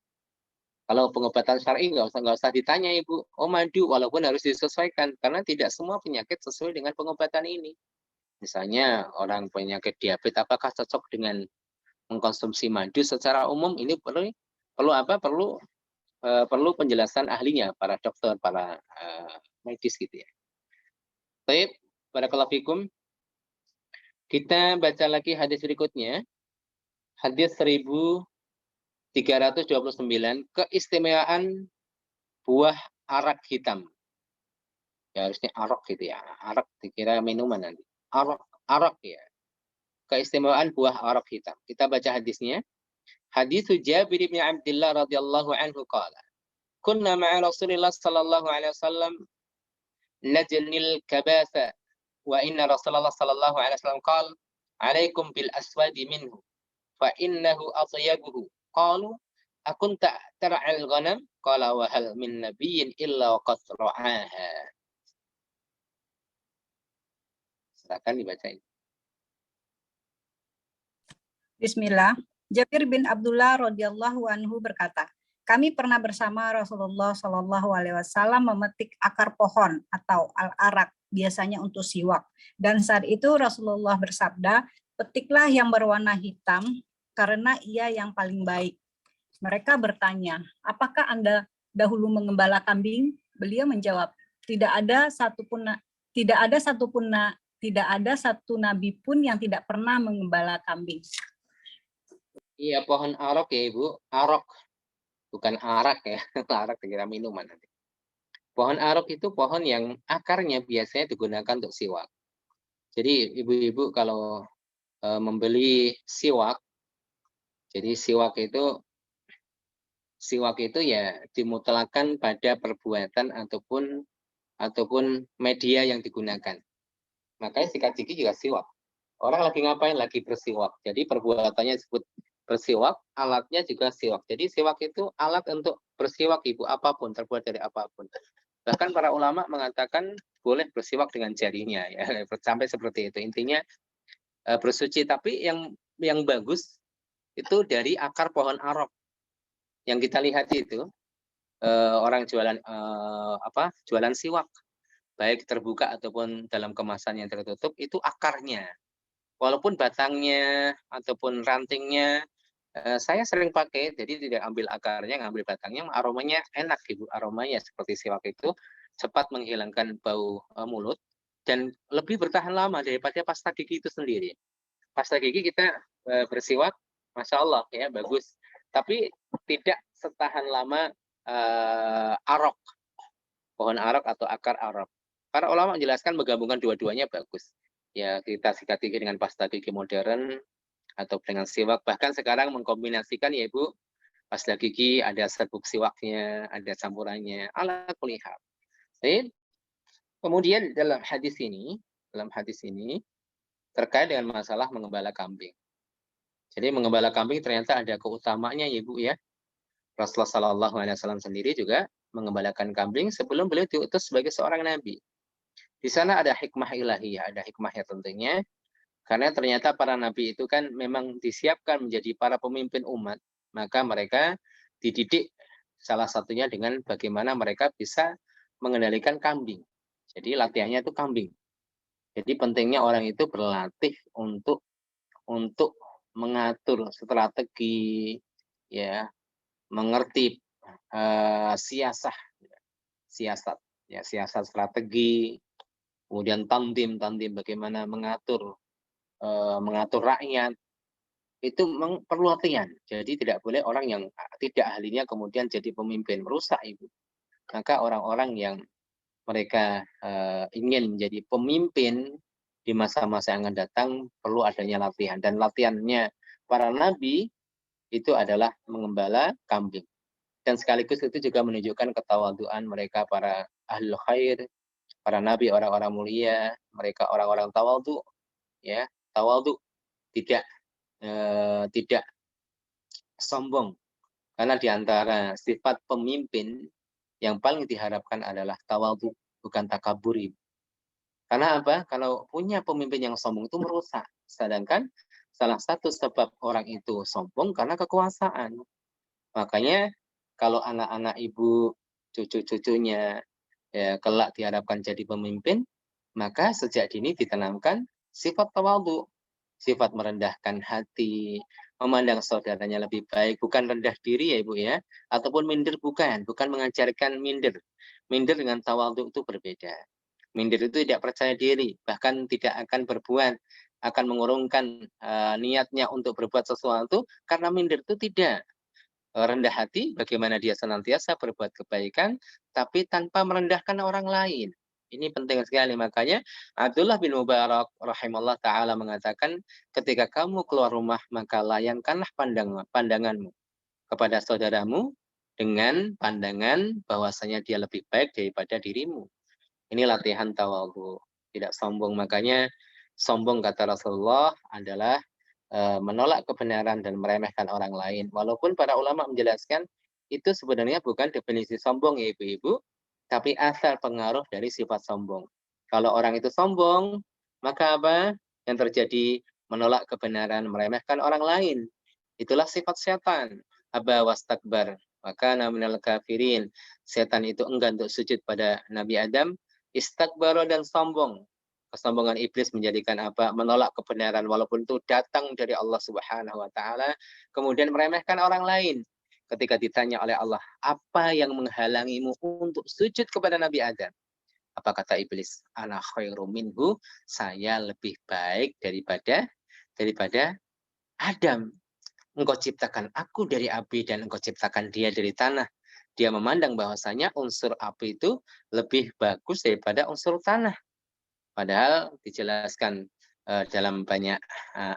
Kalau pengobatan syar'i nggak usah ditanya Ibu. Oh madu, walaupun harus disesuaikan karena tidak semua penyakit sesuai dengan pengobatan ini. Misalnya orang penyakit diabetes, apakah cocok dengan mengkonsumsi madu secara umum? Ini perlu penjelasan ahlinya, para dokter, para medis gitu ya. Baik, barakallahu fikum. Kita baca lagi hadis berikutnya. Hadis 1329, keistimewaan buah arak hitam. Ya harusnya arak gitu ya. Arak dikira minuman nanti. Arak ya. Keistimewaan buah arak hitam. Kita baca hadisnya. Hadis Jabir bin Abdullah radhiyallahu anhu qala, kunna ma'a Rasulillah sallallahu alaihi wasallam najnil kabatha wa inna Rasulullah sallallahu alaihi wasallam qala, alaikum bil aswadi minhu fa innahu atyabuhu. Qalu akunta tar'al ghanam? Qala wa hal min nabiyyin illa qad ra'aha. Silakan dibacain. Bismillah. Jabir bin Abdullah radhiyallahu anhu berkata, kami pernah bersama Rasulullah Shallallahu Alaihi Wasallam memetik akar pohon atau al-arak, biasanya untuk siwak. Dan saat itu Rasulullah bersabda, petiklah yang berwarna hitam karena ia yang paling baik. Mereka bertanya, apakah Anda dahulu mengembala kambing? Beliau menjawab, tidak ada satu nabi pun yang tidak pernah mengembala kambing. Iya, pohon arok ya Ibu, arok, bukan arak ya. Arak dikira minuman nanti. Pohon arok itu pohon yang akarnya biasanya digunakan untuk siwak. Jadi ibu-ibu kalau membeli siwak, jadi siwak itu ya dimutlakan pada perbuatan ataupun media yang digunakan. Makanya sikat gigi juga siwak. Orang lagi ngapain? Lagi bersiwak. Jadi perbuatannya disebut bersiwak, alatnya juga siwak. Jadi siwak itu alat untuk bersiwak ibu, apapun, terbuat dari apapun. Bahkan para ulama mengatakan boleh bersiwak dengan jarinya, ya sampai seperti itu. Intinya bersuci. Tapi yang bagus itu dari akar pohon arok. Yang kita lihat itu orang jualan siwak, baik terbuka ataupun dalam kemasan yang tertutup, itu akarnya. Walaupun batangnya ataupun rantingnya saya sering pakai, jadi tidak ambil akarnya, ngambil batangnya, aromanya enak ibu, aromanya seperti siwak itu cepat menghilangkan bau mulut dan lebih bertahan lama daripada pasta gigi itu sendiri. Pasta gigi kita bersiwak, masya Allah ya bagus, tapi tidak setahan lama arok, pohon arok atau akar arok. Para ulama menjelaskan menggabungkan dua-duanya bagus. Ya kita sikat gigi dengan pasta gigi modern atau dengan siwak, bahkan sekarang mengkombinasikan ya ibu, pasta gigi ada serbuk siwaknya, ada campurannya, ala kulli hal. Kemudian dalam hadis ini terkait dengan masalah mengembala kambing. Jadi mengembala kambing ternyata ada keutamaannya ya ibu ya. Rasulullah SAW sendiri juga mengembalakan kambing sebelum beliau diutus sebagai seorang nabi. Di sana ada hikmah ilahiyah, ada hikmahnya tentunya. Karena ternyata para nabi itu kan memang disiapkan menjadi para pemimpin umat. Maka mereka dididik salah satunya dengan bagaimana mereka bisa mengendalikan kambing. Jadi latihannya itu kambing. Jadi pentingnya orang itu berlatih untuk mengatur strategi, ya, mengerti siasat strategi, kemudian tandim bagaimana mengatur rakyat, itu perlu latihan. Jadi tidak boleh orang yang tidak ahlinya kemudian jadi pemimpin, merusak ibu. Maka orang-orang yang mereka ingin menjadi pemimpin di masa-masa yang akan datang perlu adanya latihan, dan latihannya para nabi itu adalah mengembala kambing. Dan sekaligus itu juga menunjukkan ketawaduan mereka para ahlul khair, para nabi, orang-orang mulia, mereka orang-orang tawadhu, ya, tawadhu, tidak sombong. Karena di antara sifat pemimpin yang paling diharapkan adalah tawadhu, bukan takabur. Karena apa? Kalau punya pemimpin yang sombong itu merusak. Sedangkan salah satu sebab orang itu sombong karena kekuasaan. Makanya kalau anak-anak ibu, cucu-cucunya ya kelak diharapkan jadi pemimpin, maka sejak dini ditanamkan sifat tawadhu, sifat merendahkan hati, memandang saudaranya lebih baik, bukan rendah diri ya ibu ya, ataupun minder, bukan mengajarkan minder. Minder dengan tawadhu itu berbeda. Minder itu tidak percaya diri, bahkan tidak akan berbuat, akan mengurungkan niatnya untuk berbuat sesuatu, karena minder itu tidak. Rendah hati, bagaimana dia senantiasa berbuat kebaikan, tapi tanpa merendahkan orang lain. Ini penting sekali. Makanya Abdullah bin Mubarak rahimahullah ta'ala mengatakan, ketika kamu keluar rumah, maka layangkanlah pandanganmu kepada saudaramu dengan pandangan bahwasanya dia lebih baik daripada dirimu. Ini latihan tawadhu, tidak sombong. Makanya sombong, kata Rasulullah, adalah menolak kebenaran dan meremehkan orang lain. Walaupun para ulama menjelaskan itu sebenarnya bukan definisi sombong ya ibu-ibu, tapi asal pengaruh dari sifat sombong. Kalau orang itu sombong, maka apa yang terjadi? Menolak kebenaran, meremehkan orang lain. Itulah sifat setan. Aba wastakbar, maka minal kafirin. Setan itu enggan untuk sujud pada Nabi Adam, istakbaro, dan sombong. Kesombongan iblis menjadikan apa? Menolak kebenaran walaupun itu datang dari Allah Subhanahu wa taala, kemudian meremehkan orang lain. Ketika ditanya oleh Allah, apa yang menghalangimu untuk sujud kepada Nabi Adam? Apa kata iblis? Ana khairum minhu, saya lebih baik daripada Adam. Engkau ciptakan aku dari api dan engkau ciptakan dia dari tanah. dia memandang bahwasanya unsur api itu lebih bagus daripada unsur tanah. Padahal dijelaskan dalam banyak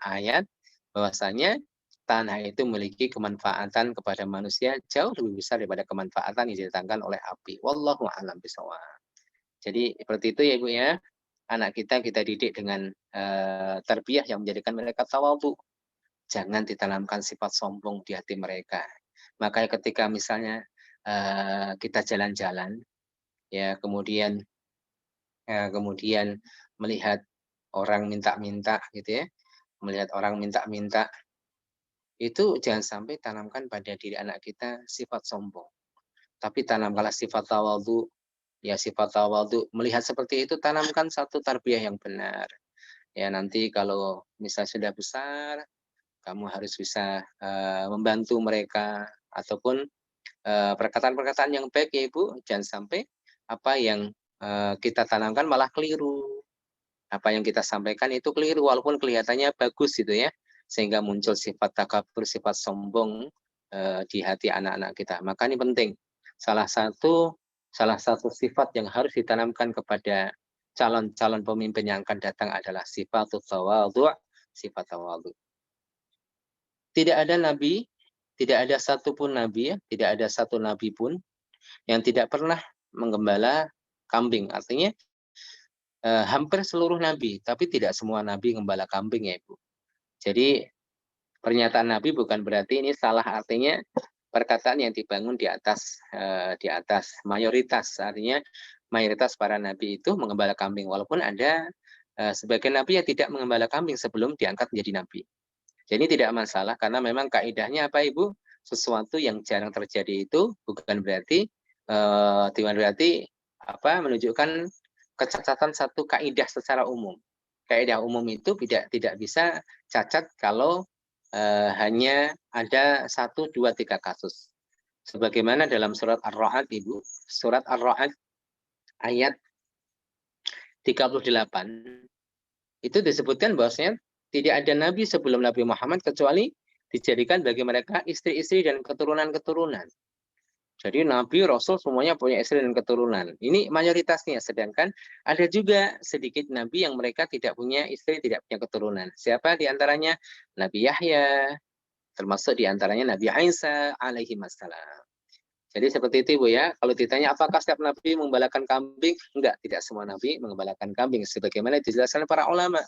ayat bahwasanya tanah itu memiliki kemanfaatan kepada manusia jauh lebih besar daripada kemanfaatan yang didatangkan oleh api. Wallahu a'lam bishawab. Jadi seperti itu ya Ibu ya. Anak kita didik dengan tarbiyah yang menjadikan mereka tawadhu. Jangan ditanamkan sifat sombong di hati mereka. Makanya ketika misalnya kita jalan-jalan, ya kemudian melihat orang minta-minta gitu ya, melihat orang minta-minta, itu jangan sampai tanamkan pada diri anak kita sifat sombong. Tapi tanamkanlah sifat tawadhu, ya sifat tawadhu. Melihat seperti itu tanamkan satu tarbiyah yang benar. Ya nanti kalau misalnya sudah besar, kamu harus bisa membantu mereka ataupun perkataan-perkataan yang baik ya Ibu. Jangan sampai apa yang kita tanamkan malah keliru. Apa yang kita sampaikan itu keliru walaupun kelihatannya bagus gitu ya. Sehingga muncul sifat takabur, sifat sombong di hati anak-anak kita. Maka ini penting. Salah satu sifat yang harus ditanamkan kepada calon-calon pemimpin yang akan datang adalah sifat tawadhu, sifat tawadhu. Tidak ada nabi, tidak ada satupun nabi, ya, tidak ada satu nabi pun yang tidak pernah menggembala kambing. Artinya hampir seluruh nabi, tapi tidak semua nabi menggembala kambing ya Ibu. Jadi pernyataan nabi bukan berarti ini salah, artinya perkataan yang dibangun di atas mayoritas. Artinya mayoritas para nabi itu menggembala kambing, walaupun ada sebagian nabi yang tidak menggembala kambing sebelum diangkat menjadi nabi. Jadi tidak masalah karena memang kaidahnya apa Ibu? Sesuatu yang jarang terjadi itu bukan berarti menunjukkan kecacatan satu kaidah secara umum. Kaidah umum itu tidak bisa cacat kalau hanya ada 1, 2, 3 kasus. Sebagaimana dalam surat Ar-Ra'd Ibu, surat Ar-Ra'd ayat 38 itu disebutkan bahwasanya tidak ada nabi sebelum Nabi Muhammad kecuali dijadikan bagi mereka istri-istri dan keturunan-keturunan. Jadi nabi, rasul semuanya punya istri dan keturunan. Ini mayoritasnya, sedangkan ada juga sedikit nabi yang mereka tidak punya istri, tidak punya keturunan. Siapa di antaranya? Nabi Yahya, termasuk di antaranya Nabi Isa alaihi wassalam. Jadi seperti itu Ibu ya. Kalau ditanya apakah setiap nabi menggembalakan kambing? Enggak, tidak semua nabi menggembalakan kambing sebagaimana dijelaskan para ulama.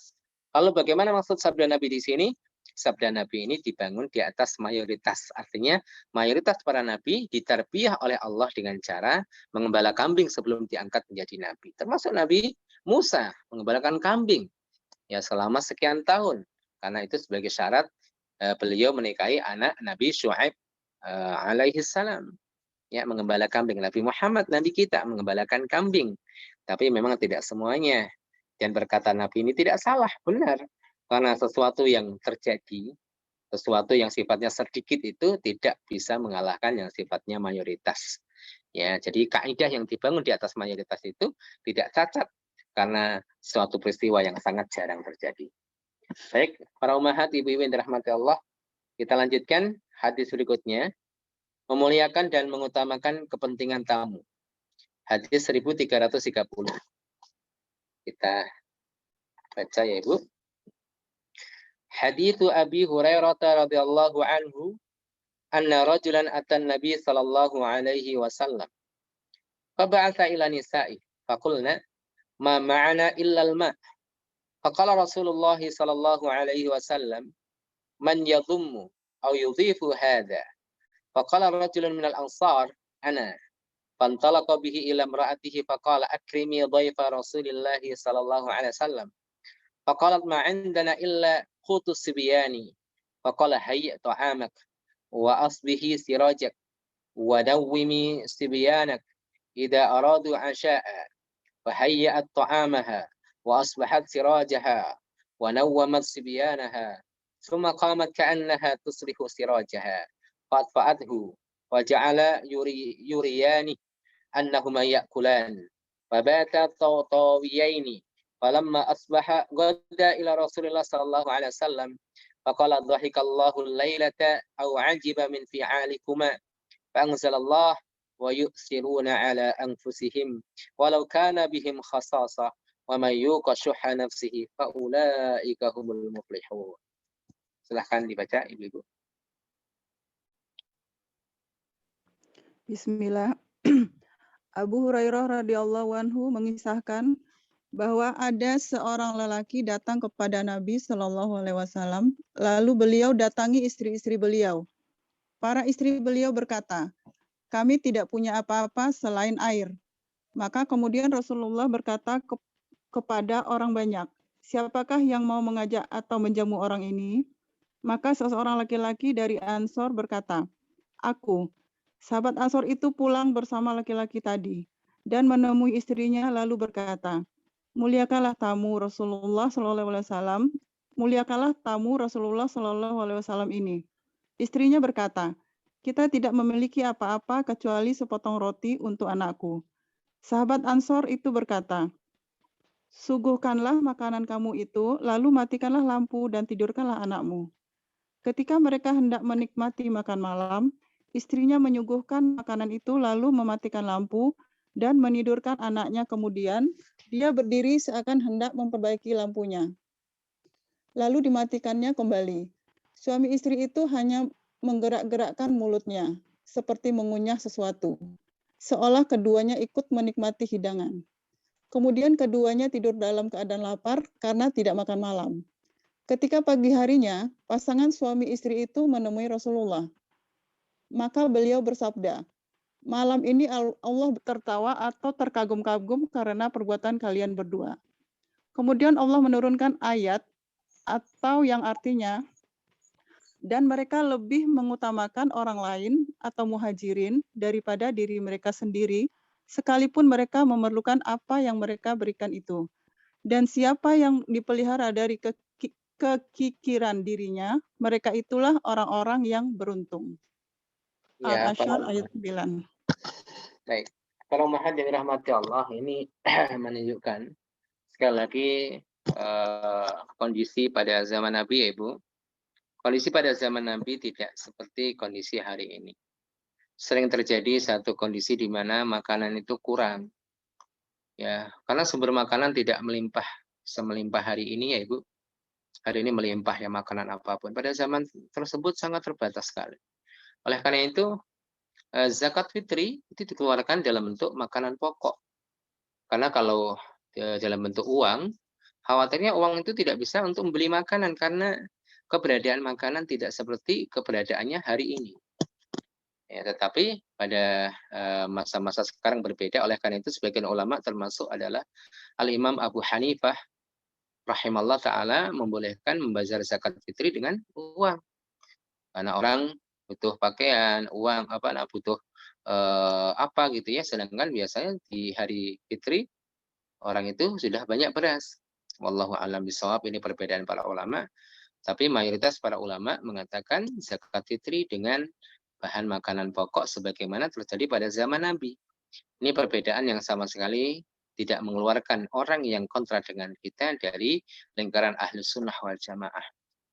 Lalu bagaimana maksud sabda Nabi di sini? Sabda Nabi ini dibangun di atas mayoritas. Artinya mayoritas para nabi ditarbiyah oleh Allah dengan cara menggembala kambing sebelum diangkat menjadi nabi. Termasuk Nabi Musa menggembalakan kambing ya selama sekian tahun. Karena itu sebagai syarat beliau menikahi anak Nabi Syuaib alaihi salam. Ya, menggembala kambing. Nabi Muhammad, Nabi kita menggembalakan kambing. Tapi memang tidak semuanya. Dan perkataan Nabi ini tidak salah, benar. Karena sesuatu yang terjadi, sesuatu yang sifatnya sedikit itu tidak bisa mengalahkan yang sifatnya mayoritas. Ya, jadi kaidah yang dibangun di atas mayoritas itu tidak cacat karena suatu peristiwa yang sangat jarang terjadi. Baik, para ummahat, ibu-ibu yang dirahmati Allah, kita lanjutkan hadis berikutnya. Memuliakan dan mengutamakan kepentingan tamu. Hadis 1330. Kita baca ya Ibu. Hadithu Abi Hurairah radhiyallahu anhu anna rajulan atan Nabi sallallahu alaihi wasallam. Fab'atha ila nisa'i faqulna ma ma'ana illa al-ma'. Faqala Rasulullah sallallahu alaihi wasallam man yadhummu aw yudhifu hadha. Faqala rajulun minal ansar ana. Fantalaqa bihi ila imra'atihi faqala akrimi dhaifa Rasulillah sallallahu alaihi wasallam. Faqalat ma 'indana illa qutus sibyani. Faqala hayya ta'amak wa asbihi sirajak wa dawwimi sibyanak idza aradu 'asha'a. Fa hayyat ta'amaha wa asbahat sirajaha wa nawwamat sibyanaha. Thumma qamat ka'annaha tusrihu sirajaha. Fa'atfa'athu wa ja'ala yuriyani annahuma ya'kulan fabata tawiyaini falamma asbaha ghadda ila Rasulillah sallallahu alaihi wasallam faqala dhahikallahu al-lailata aw ajiba min fi'alikuma fa anzalallah wa yu'thiruna 'ala anfusihim walau kana bihim khasasah wa may yuqa syuhha nafsihi fa ulaika humul muflihun. Silahkan dibaca Ibu-ibu. Bismillah. Abu Hurairah radhiyallahu anhu mengisahkan bahwa ada seorang lelaki datang kepada Nabi Shallallahu Alaihi Wasallam, lalu beliau datangi istri-istri beliau. Para istri beliau berkata, kami tidak punya apa-apa selain air. Maka kemudian Rasulullah berkata kepada orang banyak, siapakah yang mau mengajak atau menjamu orang ini? Maka seseorang laki-laki dari Ansor berkata, aku. Sahabat Ansor itu pulang bersama laki-laki tadi dan menemui istrinya lalu berkata, muliakanlah tamu Rasulullah Shallallahu Alaihi Wasallam, muliakanlah tamu Rasulullah Shallallahu Alaihi Wasallam ini. Istrinya berkata, kita tidak memiliki apa-apa kecuali sepotong roti untuk anakku. Sahabat Ansor itu berkata, suguhkanlah makanan kamu itu, lalu matikanlah lampu dan tidurkanlah anakmu. Ketika mereka hendak menikmati makan malam, istrinya menyuguhkan makanan itu lalu mematikan lampu dan menidurkan anaknya. Kemudian dia berdiri seakan hendak memperbaiki lampunya. Lalu dimatikannya kembali. Suami istri itu hanya menggerak-gerakkan mulutnya, seperti mengunyah sesuatu, seolah keduanya ikut menikmati hidangan. Kemudian keduanya tidur dalam keadaan lapar karena tidak makan malam. Ketika pagi harinya, pasangan suami istri itu menemui Rasulullah. Maka beliau bersabda, malam ini Allah tertawa atau terkagum-kagum karena perbuatan kalian berdua. Kemudian Allah menurunkan ayat atau yang artinya, dan mereka lebih mengutamakan orang lain atau muhajirin daripada diri mereka sendiri, sekalipun mereka memerlukan apa yang mereka berikan itu. Dan siapa yang dipelihara dari kekikiran dirinya, mereka itulah orang-orang yang beruntung. Ya, Al-Asyar ayat 9. Baik. Kalau mohon dirahmati Allah, ini menunjukkan sekali lagi kondisi pada zaman Nabi ya Ibu. Kondisi pada zaman Nabi tidak seperti kondisi hari ini. Sering terjadi satu kondisi di mana makanan itu kurang. Ya, karena sumber makanan tidak melimpah semelimpah hari ini ya Ibu. Hari ini melimpah ya makanan apapun. Pada zaman tersebut sangat terbatas sekali. Oleh karena itu, zakat fitri itu dikeluarkan dalam bentuk makanan pokok. Karena kalau dalam bentuk uang, khawatirnya uang itu tidak bisa untuk membeli makanan karena keberadaan makanan tidak seperti keberadaannya hari ini. Ya, tetapi pada masa-masa sekarang berbeda. Oleh karena itu sebagian ulama termasuk adalah Al-Imam Abu Hanifah rahimallahu taala membolehkan membazar zakat fitri dengan uang. Karena orang butuh pakaian, uang butuh apa gitu ya. Sedangkan biasanya di hari fitri orang itu sudah banyak beras. Wallahu a'lam bishawab, ini perbedaan para ulama. Tapi mayoritas para ulama mengatakan zakat fitri dengan bahan makanan pokok sebagaimana terjadi pada zaman Nabi. Ini perbedaan yang sama sekali tidak mengeluarkan orang yang kontra dengan kita dari lingkaran Ahlus Sunnah wal Jamaah.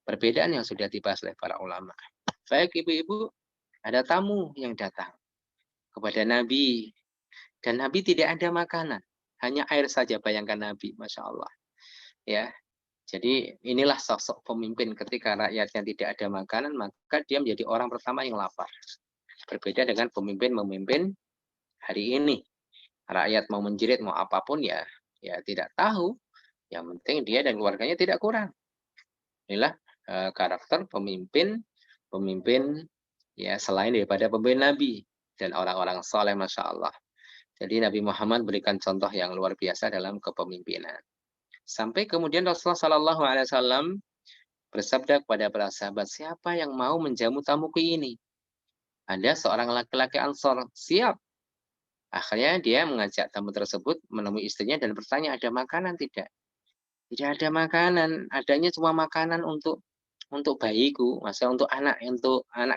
Perbedaan yang sudah dibahas oleh para ulama. Baik ibu-ibu, ada tamu yang datang kepada Nabi. Dan Nabi tidak ada makanan. Hanya air saja, bayangkan Nabi. Masya Allah. Ya, jadi inilah sosok pemimpin ketika rakyatnya tidak ada makanan, maka dia menjadi orang pertama yang lapar. Berbeda dengan pemimpin-pemimpin hari ini. Rakyat mau menjerit, mau apapun ya tidak tahu. Yang penting dia dan keluarganya tidak kurang. Inilah karakter pemimpin ya selain daripada pemimpin Nabi dan orang-orang soleh, Masya Allah. Jadi Nabi Muhammad berikan contoh yang luar biasa dalam kepemimpinan. Sampai kemudian Rasulullah SAW bersabda kepada para sahabat, siapa yang mau menjamu tamuku ini? Ada seorang laki-laki Ansor, siap. Akhirnya dia mengajak tamu tersebut menemui istrinya dan bertanya, ada makanan tidak? Tidak ada makanan, adanya cuma makanan untuk bayiku, maksudnya untuk anak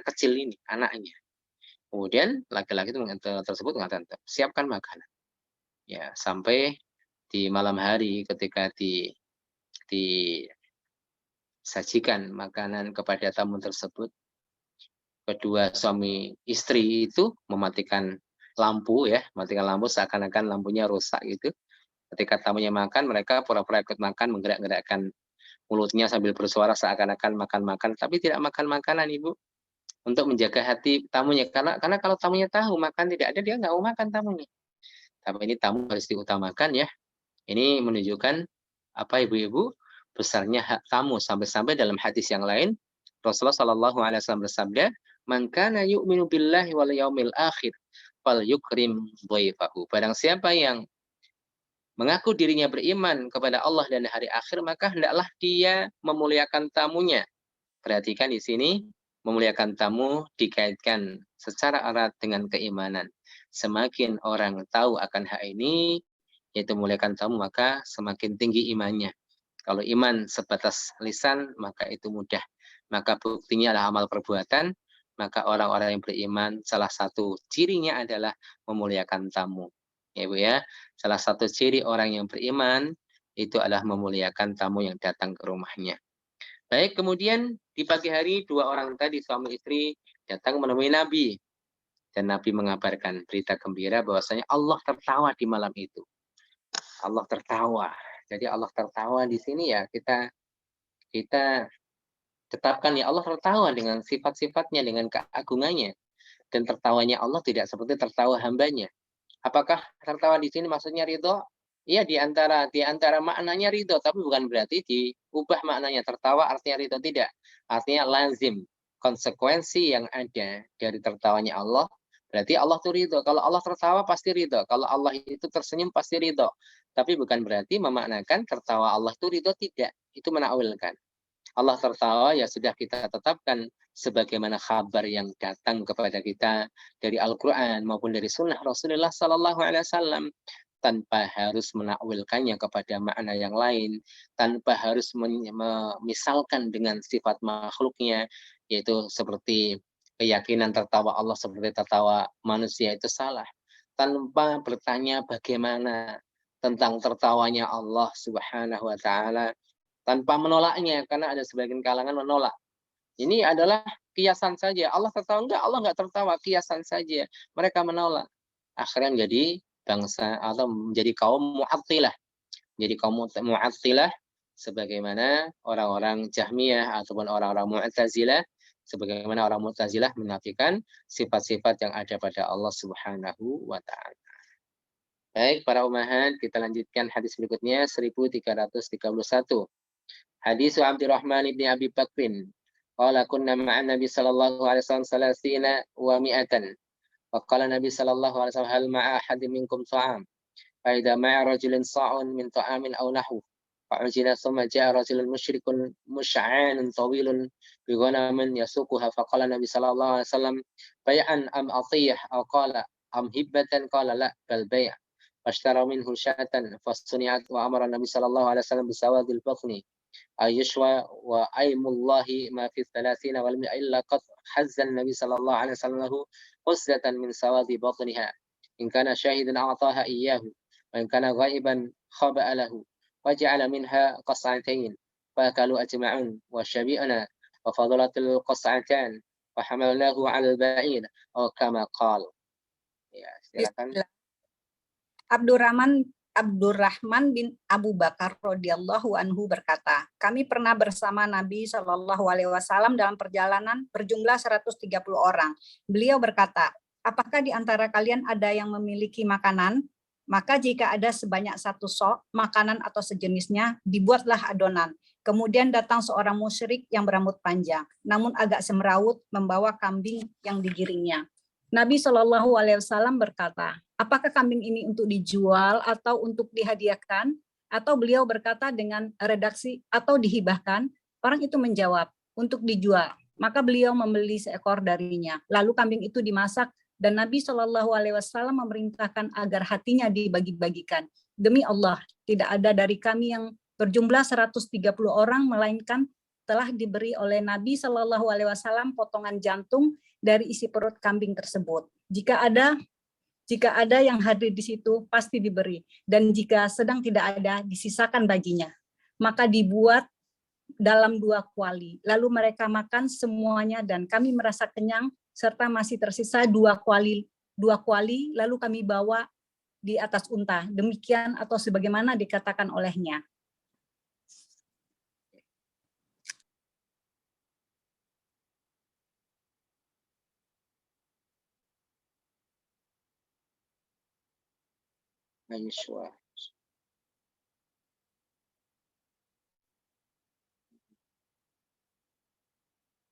kecil ini, anaknya. Kemudian laki-laki tersebut mengatakan, siapkan makanan. Ya, sampai di malam hari ketika disajikan makanan kepada tamu tersebut, kedua suami istri itu mematikan lampu ya, matikan lampu seakan-akan lampunya rusak gitu. Ketika tamunya makan, mereka pura-pura ikut makan, menggerak-gerakkan mulutnya sambil bersuara seakan-akan makan-makan, tapi tidak makan makanan Ibu, untuk menjaga hati tamunya. Karena kalau tamunya tahu makan tidak ada, dia nggak mau makan tamunya. Tapi ini tamu harus diutamakan ya. Ini menunjukkan apa Ibu-ibu, besarnya hak tamu. Sampai-sampai dalam hadis yang lain, Rasulullah Shallallahu Alaihi Wasallam bersabda, "Man kana yu'minu billahi wal yaumil akhir, fal yukrim dhaifahu." Barang siapa yang mengaku dirinya beriman kepada Allah dan hari akhir, maka hendaklah dia memuliakan tamunya. Perhatikan di sini, memuliakan tamu dikaitkan secara erat dengan keimanan. Semakin orang tahu akan hak ini, yaitu memuliakan tamu, maka semakin tinggi imannya. Kalau iman sebatas lisan, maka itu mudah. Maka buktinya adalah amal perbuatan, maka orang-orang yang beriman, salah satu cirinya adalah memuliakan tamu. Ya Bu ya, salah satu ciri orang yang beriman itu adalah memuliakan tamu yang datang ke rumahnya. Baik, kemudian di pagi hari 2 orang tadi suami istri datang menemui Nabi. Dan Nabi mengabarkan berita gembira bahwasanya Allah tertawa di malam itu. Allah tertawa. Jadi Allah tertawa di sini ya kita tetapkan ya Allah tertawa dengan sifat-sifatnya, dengan keagungannya. Dan tertawanya Allah tidak seperti tertawa hambanya. Apakah tertawa di sini maksudnya ridho? Iya, di antara maknanya ridho, tapi bukan berarti diubah maknanya. Tertawa artinya ridho, tidak. Artinya lazim. Konsekuensi yang ada dari tertawanya Allah, berarti Allah itu ridho. Kalau Allah tertawa pasti ridho. Kalau Allah itu tersenyum pasti ridho. Tapi bukan berarti memaknakan tertawa Allah itu ridho, tidak. Itu menakwilkan. Allah tertawa ya sudah kita tetapkan sebagaimana kabar yang datang kepada kita dari Al-Quran maupun dari Sunnah Rasulullah Sallallahu Alaihi Wasallam, tanpa harus menakwilkannya kepada makna yang lain, tanpa harus memisalkan dengan sifat makhluknya, yaitu seperti keyakinan tertawa Allah seperti tertawa manusia itu salah, tanpa bertanya bagaimana tentang tertawanya Allah Subhanahu wa Ta'ala, tanpa menolaknya, karena ada sebagian kalangan menolak. Ini adalah kiasan saja. Allah tertawa enggak? Allah enggak tertawa, kiasan saja. Mereka menolak. Akhirnya menjadi bangsa atau menjadi kaum Mu'attilah. Jadi kaum Mu'attilah sebagaimana orang-orang Jahmiyah ataupun orang-orang Mu'tazilah, sebagaimana orang Mu'tazilah menafikan sifat-sifat yang ada pada Allah Subhanahu wa Ta'ala. Baik, para ummahat, kita lanjutkan hadis berikutnya 1331. Hadis Abdurrahman ibn Abi Bakrin. Qala kunna ma'an Nabi sallallahu alaihi wasallam 30 wa 100. Wa qala Nabi sallallahu alaihi wasallam hal ma'a ahadin minkum ta'am. Fa idza ma'a rajulin sa'un min ta'amin aw nahwu. Fa ujila thumma ja'a rajulun musyrikun mush'anun tawilun bi ghanamin yasuquha fa qala Nabi sallallahu alaihi wasallam bay'an am atiyah aw qala am hibbatan qala la bal bay'. Fashtara minhu syatan fasuni'at wa amara Nabi sallallahu alaihi wasallam bisawadil batni. Ayushwa wa aimullahi ma fi 30 wal illa qad hazzan Nabi sallallahu alaihi wasallam lahu quzzatan min sawadi batniha in kana shahidan a'taha iyyahu wa in kana ghaiban khaba'a lahu wa ja'ala minha qas'atain fa kalu ajma'un wa syabi'ana wa fadalatul qas'atan wa hamalnahu 'ala al-ba'ir aw kama qala. Ya, silakan. Abdurrahman bin Abu Bakar radhiyallahu anhu berkata, kami pernah bersama Nabi Shallallahu alaihi wasallam dalam perjalanan berjumlah 130 orang. Beliau berkata, apakah di antara kalian ada yang memiliki makanan? Maka jika ada sebanyak 1 sok makanan atau sejenisnya, dibuatlah adonan. Kemudian datang seorang musyrik yang berambut panjang, namun agak semrawut, membawa kambing yang digiringnya. Nabi Shallallahu alaihi wasallam berkata, apakah kambing ini untuk dijual atau untuk dihadiahkan? Atau beliau berkata dengan redaksi atau dihibahkan? Orang itu menjawab, untuk dijual. Maka beliau membeli seekor darinya. Lalu kambing itu dimasak dan Nabi Shallallahu alaihi wasallam memerintahkan agar hatinya dibagi-bagikan. Demi Allah, tidak ada dari kami yang berjumlah 130 orang melainkan telah diberi oleh Nabi Shallallahu alaihi wasallam potongan jantung dari isi perut kambing tersebut. Jika ada yang hadir di situ, pasti diberi. Dan jika sedang tidak ada, disisakan baginya. Maka dibuat dalam 2 kuali. Lalu mereka makan semuanya dan kami merasa kenyang, serta masih tersisa 2 kuali 2 kuali, lalu kami bawa di atas unta. Demikian atau sebagaimana dikatakan olehnya. Ayuswa.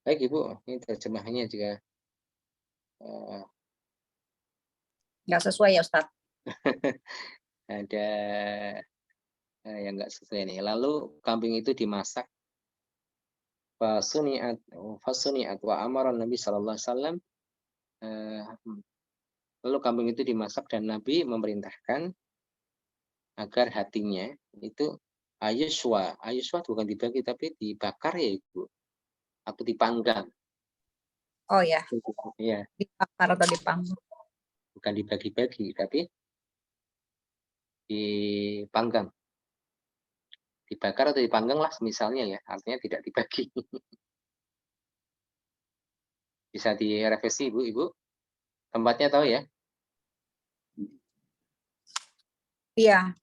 Baik Ibu, ini terjemahannya juga Nggak sesuai ya Ustadz. ada yang nggak sesuai nih. Lalu kambing itu dimasak. Fasuniat wa amara Nabi sallallahu alaihi wasallam. Lalu kambing itu dimasak dan Nabi memerintahkan agar hatinya itu ayuswa. Ayuswa bukan dibagi tapi dibakar ya Ibu. Atau dipanggang. Oh ya, Iya, dibakar atau dipanggang. bukan dibagi-bagi tapi dipanggang. Dibakar atau dipanggang lah misalnya ya, artinya tidak dibagi. Bisa direvisi Ibu. Tempatnya tahu ya? Iya.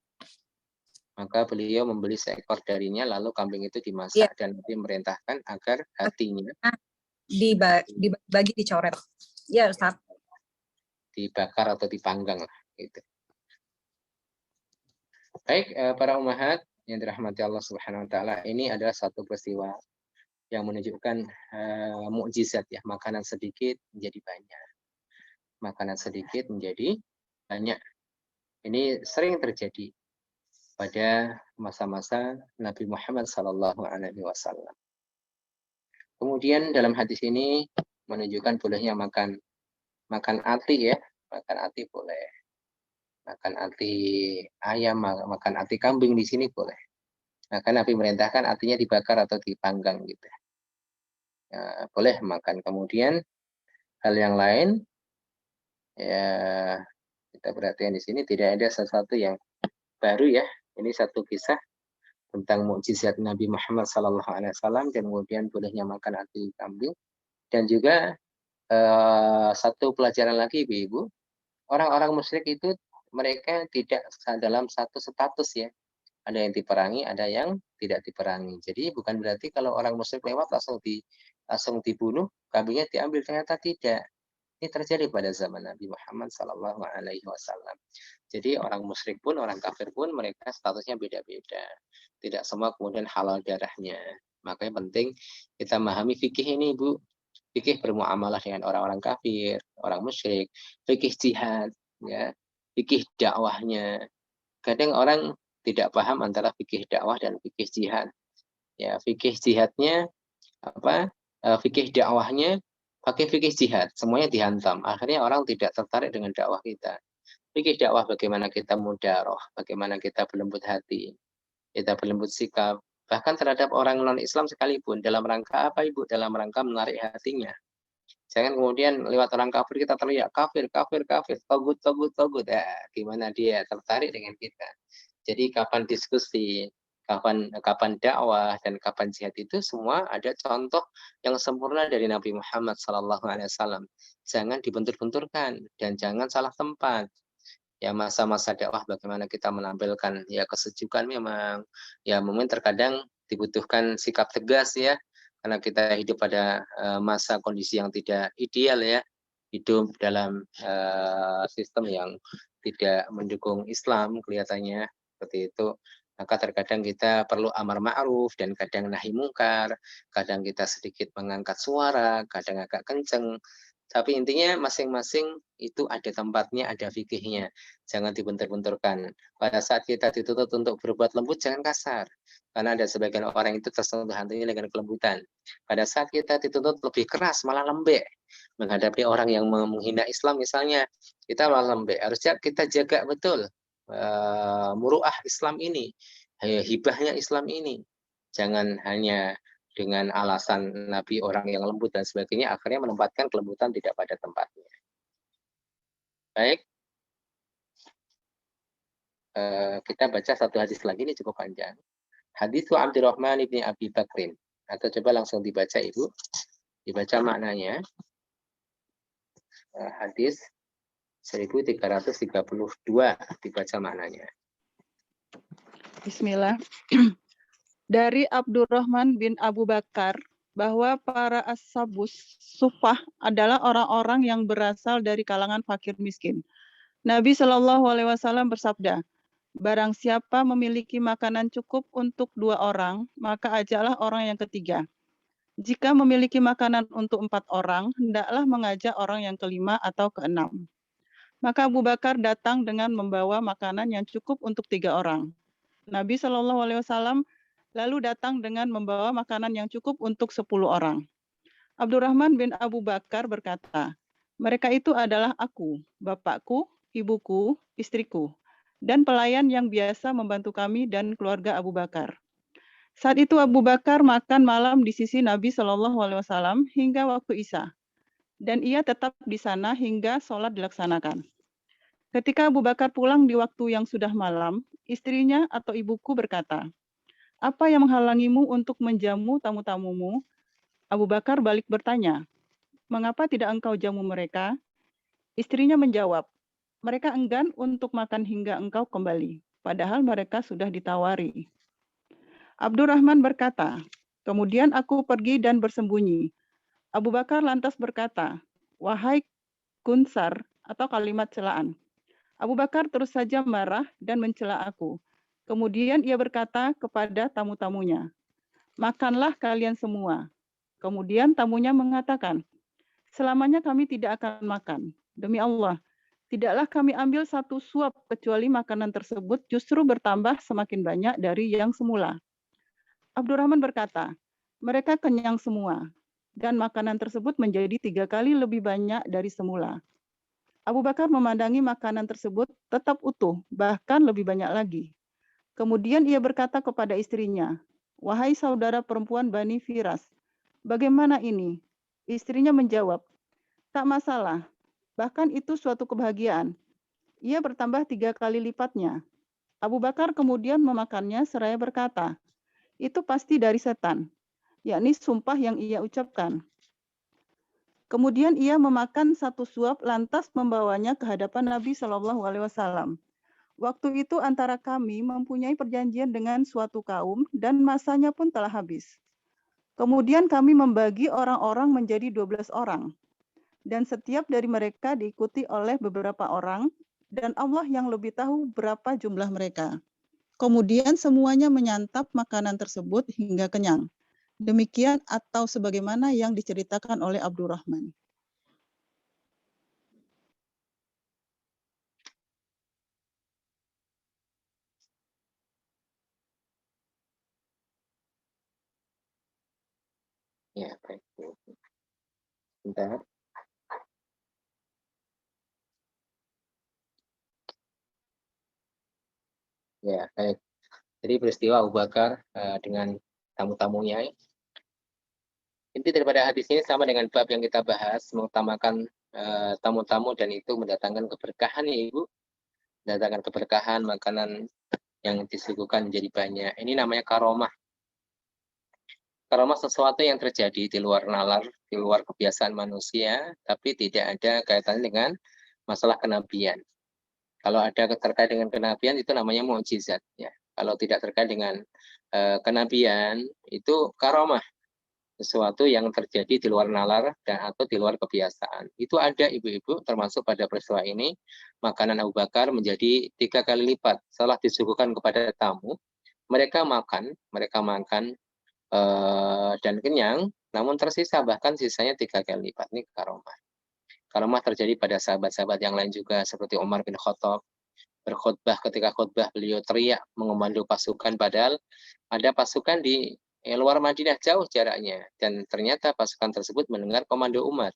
Maka beliau membeli seekor darinya, lalu kambing itu dimasak dan Nabi memerintahkan agar hatinya dibagi, dicoret. Ya Ustaz. Dibakar atau dipanggang lah gitu. Baik, para ummahat yang dirahmati Allah Subhanahu wa taala, ini adalah satu peristiwa yang menunjukkan mukjizat ya, makanan sedikit menjadi banyak. Makanan sedikit menjadi banyak. Ini sering terjadi pada masa-masa Nabi Muhammad SAW. Kemudian dalam hadis ini menunjukkan bolehnya makan ati ya, makan ati boleh, makan ati ayam, makan ati kambing di sini boleh. Maka Nabi merintahkan artinya dibakar atau dipanggang gitu. Ya, boleh makan. Kemudian hal yang lain ya kita perhatikan di sini tidak ada sesuatu yang baru ya. Ini satu kisah tentang mukjizat Nabi Muhammad SAW dan kemudian bolehnya makan ati kambing. Dan juga satu pelajaran lagi Ibu, orang-orang musyrik itu mereka tidak dalam satu status ya. Ada yang diperangi, ada yang tidak diperangi. Jadi bukan berarti kalau orang musyrik lewat langsung dibunuh, kambingnya diambil, ternyata tidak. Ini terjadi pada zaman Nabi Muhammad SAW. Jadi orang musyrik pun, orang kafir pun mereka statusnya beda-beda. Tidak semua kemudian halal darahnya. Makanya penting kita memahami fikih ini Ibu. Fikih bermuamalah dengan orang-orang kafir, orang musyrik, fikih jihad, ya, fikih dakwahnya. Kadang orang tidak paham antara fikih dakwah dan fikih jihad. Ya, fikih jihadnya apa? Fikih dakwahnya pakai fikih jihad, semuanya dihantam. Akhirnya orang tidak tertarik dengan dakwah kita. Fikih dakwah bagaimana kita mudaroh, bagaimana kita berlembut hati, kita berlembut sikap, bahkan terhadap orang non-Islam sekalipun. Dalam rangka apa Ibu? Dalam rangka menarik hatinya. Jangan kemudian lewat orang kafir kita teriak kafir, togut. Ya, gimana dia tertarik dengan kita? Jadi kapan diskusi, kapan dakwah dan kapan jihad itu semua ada contoh yang sempurna dari Nabi Muhammad SAW. Jangan dibentur-benturkan dan jangan salah tempat. Ya masa-masa dakwah bagaimana kita menampilkan ya kesejukan memang. Ya mungkin terkadang dibutuhkan sikap tegas ya karena kita hidup pada masa kondisi yang tidak ideal ya. Hidup dalam sistem yang tidak mendukung Islam kelihatannya seperti itu. Maka terkadang kita perlu amar ma'ruf dan kadang nahi mungkar, kadang kita sedikit mengangkat suara, kadang agak kenceng. Tapi intinya masing-masing itu ada tempatnya, ada fikihnya. Jangan dibentur-benturkan. Pada saat kita dituntut untuk berbuat lembut, jangan kasar. Karena ada sebagian orang itu tersentuh hatinya dengan kelembutan. Pada saat kita dituntut lebih keras, malah lembek. Menghadapi orang yang menghina Islam misalnya, kita malah lembek. Harusnya kita jaga betul muruah Islam ini, hibahnya Islam ini. Jangan hanya dengan alasan Nabi orang yang lembut dan sebagainya, akhirnya menempatkan kelembutan tidak pada tempatnya. Baik, kita baca satu hadis lagi, ini cukup panjang. Hadis Abdurrahman ibni Abi Bakrin. Atau coba langsung dibaca Ibu, dibaca maknanya. Hadis 1332 dibaca maknanya. Bismillah. Dari Abdurrahman bin Abu Bakar bahwa para ashabus suffah adalah orang-orang yang berasal dari kalangan fakir miskin. Nabi Shallallahu Alaihi Wasallam bersabda, barang siapa memiliki makanan cukup untuk 2 orang, maka ajaklah orang yang ketiga. Jika memiliki makanan untuk 4 orang, hendaklah mengajak orang yang kelima atau keenam. Maka Abu Bakar datang dengan membawa makanan yang cukup untuk 3 orang. Nabi Shallallahu Alaihi Wasallam lalu datang dengan membawa makanan yang cukup untuk 10 orang. Abdurrahman bin Abu Bakar berkata, mereka itu adalah aku, bapakku, ibuku, istriku, dan pelayan yang biasa membantu kami dan keluarga Abu Bakar. Saat itu Abu Bakar makan malam di sisi Nabi Shallallahu Alaihi Wasallam hingga waktu Isya, dan ia tetap di sana hingga sholat dilaksanakan. Ketika Abu Bakar pulang di waktu yang sudah malam, istrinya atau ibuku berkata, apa yang menghalangimu untuk menjamu tamu-tamumu? Abu Bakar balik bertanya, mengapa tidak engkau jamu mereka? Istrinya menjawab, mereka enggan untuk makan hingga engkau kembali, padahal mereka sudah ditawari. Abdurrahman berkata, kemudian aku pergi dan bersembunyi. Abu Bakar lantas berkata, wahai kunsar atau kalimat celaan. Abu Bakar terus saja marah dan mencela aku. Kemudian ia berkata kepada tamu-tamunya, makanlah kalian semua. Kemudian tamunya mengatakan, selamanya kami tidak akan makan. Demi Allah, tidaklah kami ambil satu suap kecuali makanan tersebut justru bertambah semakin banyak dari yang semula. Abdurrahman berkata, mereka kenyang semua, dan makanan tersebut menjadi 3 kali lebih banyak dari semula. Abu Bakar memandangi makanan tersebut tetap utuh, bahkan lebih banyak lagi. Kemudian ia berkata kepada istrinya, wahai saudara perempuan Bani Firas, bagaimana ini? Istrinya menjawab, tak masalah, bahkan itu suatu kebahagiaan. Ia bertambah 3 kali lipatnya. Abu Bakar kemudian memakannya seraya berkata, itu pasti dari setan, yakni sumpah yang ia ucapkan. Kemudian ia memakan satu suap lantas membawanya ke hadapan Nabi Shallallahu Alaihi Wasallam. Waktu itu antara kami mempunyai perjanjian dengan suatu kaum dan masanya pun telah habis. Kemudian kami membagi orang-orang menjadi 12 orang. Dan setiap dari mereka diikuti oleh beberapa orang dan Allah yang lebih tahu berapa jumlah mereka. Kemudian semuanya menyantap makanan tersebut hingga kenyang. Demikian atau sebagaimana yang diceritakan oleh Abdurrahman. Ya, baik. Bentar. Ya, baik. Jadi peristiwa Abu Bakar dengan tamu-tamunya. Inti daripada hadis ini sama dengan bab yang kita bahas, mengutamakan tamu-tamu dan itu mendatangkan keberkahan ya Ibu. Mendatangkan keberkahan, makanan yang disuguhkan menjadi banyak. Ini namanya karomah. Karomah sesuatu yang terjadi di luar nalar, di luar kebiasaan manusia, tapi tidak ada kaitannya dengan masalah kenabian. Kalau ada terkait dengan kenabian itu namanya mukjizat. Ya. Kalau tidak terkait dengan kenabian itu karomah, sesuatu yang terjadi di luar nalar dan atau di luar kebiasaan. Itu ada ibu-ibu termasuk pada peristiwa ini makanan Abu Bakar menjadi 3 kali lipat setelah disuguhkan kepada tamu. Mereka makan dan kenyang, namun tersisa bahkan sisanya 3 kali lipat. Ini karomah. Karomah terjadi pada sahabat-sahabat yang lain juga seperti Umar bin Khattab berkhutbah, ketika khutbah beliau teriak mengomando pasukan padahal ada pasukan di luar Madinah jauh jaraknya dan ternyata pasukan tersebut mendengar komando Umar.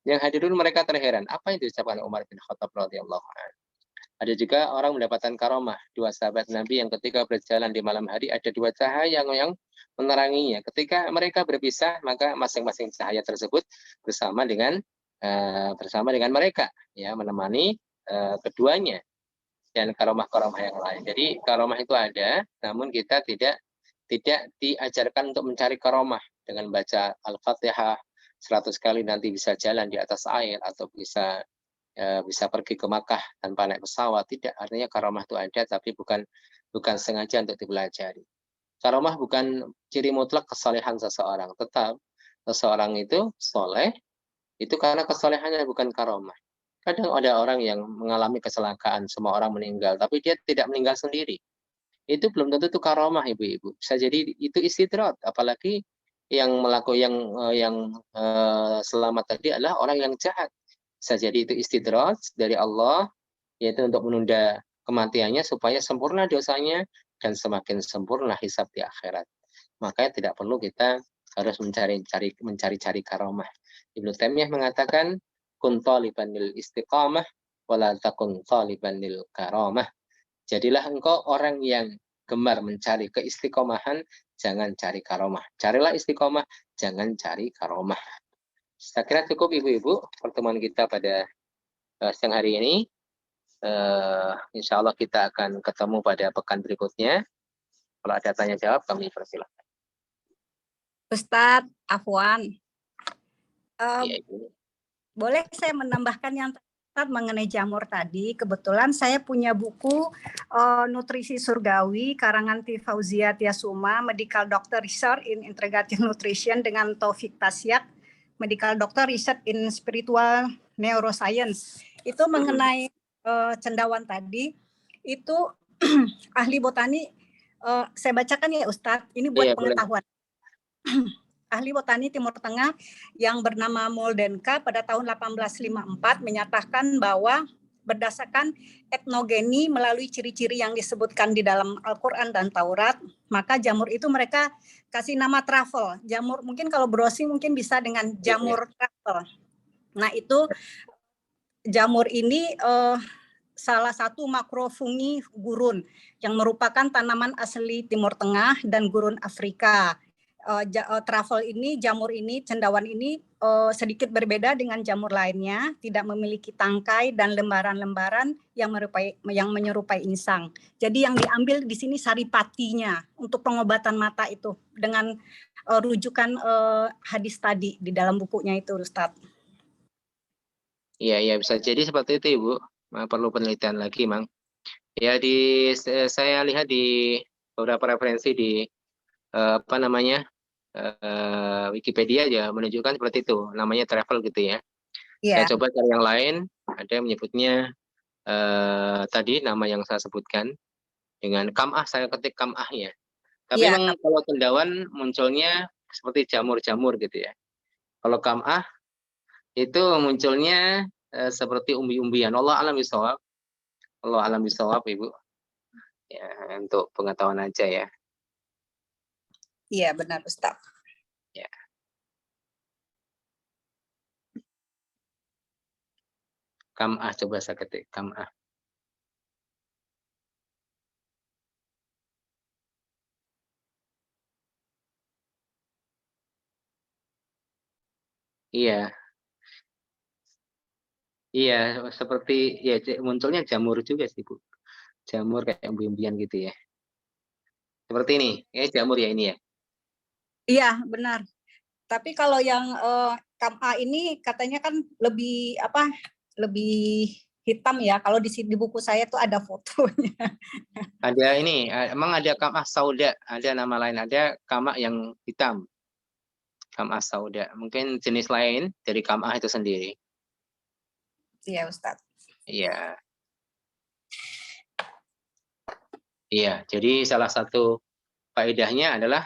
Yang hadirun mereka terheran, apa yang diucapkan Umar bin Khattab radhiyallahu anhu. Ada juga orang mendapatkan karomah, 2 sahabat Nabi yang ketika berjalan di malam hari ada 2 cahaya yang meneranginya. Ketika mereka berpisah, maka masing-masing cahaya tersebut bersama dengan mereka, ya, menemani keduanya dan karomah-karomah yang lain. Jadi karomah itu ada, namun kita tidak diajarkan untuk mencari karomah dengan baca Al-Fatihah 100 kali nanti bisa jalan di atas air atau bisa bisa pergi ke Makkah tanpa naik pesawat, tidak. Artinya karomah itu ada, tapi bukan sengaja untuk dipelajari. Karomah bukan ciri mutlak kesalehan seseorang, tetap seseorang itu soleh itu karena kesolehannya, bukan karomah. Kadang ada orang yang mengalami kecelakaan, semua orang meninggal, tapi dia tidak meninggal sendiri. Itu belum tentu itu karomah, ibu-ibu. Bisa jadi itu istidrat, apalagi yang selamat tadi adalah orang yang jahat. Bisa jadi itu istidrat dari Allah, yaitu untuk menunda kematiannya supaya sempurna dosanya dan semakin sempurna hisab di akhirat. Makanya tidak perlu kita harus mencari-cari karomah. Ibnu Taimiyah mengatakan, kun taliban lil istiqamah wala takun taliban lil karamah. Jadilah engkau orang yang gemar mencari keistiqomahan, jangan cari karomah. Carilah istiqomah, jangan cari karomah. Saya kira cukup ibu-ibu pertemuan kita pada siang hari ini. Insya Allah kita akan ketemu pada pekan berikutnya. Kalau ada tanya jawab kami persilahkan. Ustadz Afwan, Ya, Ibu. boleh saya menambahkan yang mengenai jamur tadi? Kebetulan saya punya buku Nutrisi Surgawi karangan T. Fauzia Tiasuma, Medical Doctor Research in Integrative Nutrition dengan Taufik Tasyad, Medical Doctor Research in Spiritual Neuroscience. Itu mengenai cendawan tadi, itu ahli botani, saya bacakan ya Ustadz, ini buat pengetahuan. Ahli botani Timur Tengah yang bernama Moldenka pada tahun 1854 menyatakan bahwa berdasarkan etnogeni melalui ciri-ciri yang disebutkan di dalam Al-Quran dan Taurat, maka jamur itu mereka kasih nama truffle. Jamur, mungkin kalau browsing mungkin bisa dengan jamur truffle. Nah itu jamur ini salah satu makrofungi gurun yang merupakan tanaman asli Timur Tengah dan gurun Afrika. Truffle ini, jamur ini, cendawan ini sedikit berbeda dengan jamur lainnya, tidak memiliki tangkai dan lembaran-lembaran yang menyerupai insang. Jadi yang diambil di sini saripatinya untuk pengobatan mata itu dengan rujukan hadis tadi di dalam bukunya itu, Ustadz. Iya, bisa jadi seperti itu, Ibu. Perlu penelitian lagi, Mang. Ya, saya lihat di beberapa referensi di Wikipedia aja menunjukkan seperti itu, namanya travel gitu ya. Saya coba cari yang lain, ada yang menyebutnya tadi nama yang saya sebutkan dengan kam'ah, saya ketik kam'ah ya. Tapi memang kalau cendawan munculnya seperti jamur-jamur gitu ya. Kalau kam'ah itu munculnya seperti umbi-umbian. Allah alam bisawab. Allah alam bisawab, Ibu. Ya, untuk pengetahuan aja ya. Iya, benar, Ustaz. Ya. Kam'ah, coba saya ketik kam'ah. Iya. Iya, seperti ya munculnya jamur juga sih, Bu. Jamur kayak umbi-umbian gitu ya. Seperti ini, jamur ya ini ya. Iya, benar. Tapi kalau yang kam'ah ini katanya kan lebih lebih hitam ya. Kalau di buku saya tuh ada fotonya. Ada ini, emang ada kam'ah sauda, ada nama lain, ada kam'ah yang hitam. Kam'ah sauda, mungkin jenis lain dari kam'ah itu sendiri. Iya, Ustadz. Iya. Iya, jadi salah satu faedahnya adalah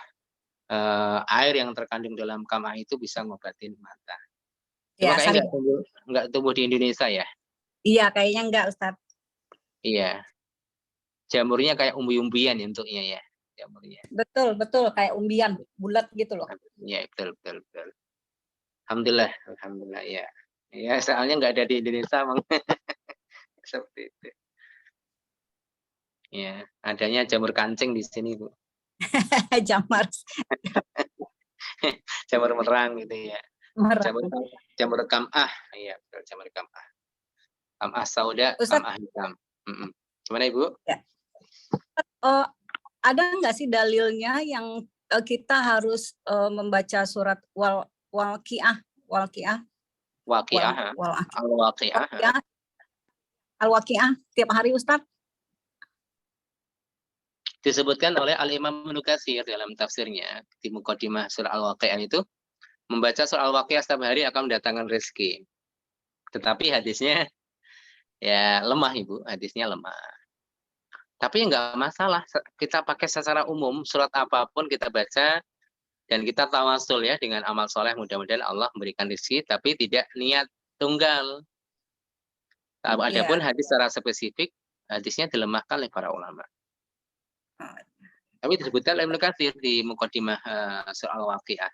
air yang terkandung dalam kam'ah itu bisa ngobatin mata. Cuma kayaknya nggak tumbuh di Indonesia ya? Iya, kayaknya enggak, Ustadz. Iya. Jamurnya kayak umbi-umbian bentuknya ya, jamurnya. Betul, kayak umbian, bulat gitu loh. Iya, betul. Alhamdulillah ya. Ya, soalnya nggak ada di Indonesia, Bang. Seperti itu. Ya, adanya jamur kancing di sini, Bu. Jamur merang gitu ya. Jamur kam'ah, iya, jamur kam'ah. Kam'ah sauda, kam'ah hitam. Gimana, Ibu? Ya. Ada nggak sih dalilnya yang kita harus membaca surat Waqiah Al-Waqiah tiap hari Ustadz? Disebutkan oleh Al-Imam Ibnu Katsir dalam tafsirnya di Muqaddimah surah Al-Waqiah itu, membaca surah Al-Waqiah setiap hari akan mendatangkan rezeki. Tetapi hadisnya ya lemah Ibu, hadisnya lemah. Tapi enggak masalah, kita pakai secara umum surat apapun kita baca dan kita tawasul ya dengan amal soleh, mudah-mudahan Allah memberikan rezeki, tapi tidak niat tunggal. Adapun hadis secara spesifik, hadisnya dilemahkan oleh para ulama. Tapi disebutkan oleh Ibnu Katsir di Muqaddimah surah Al-Waqiah.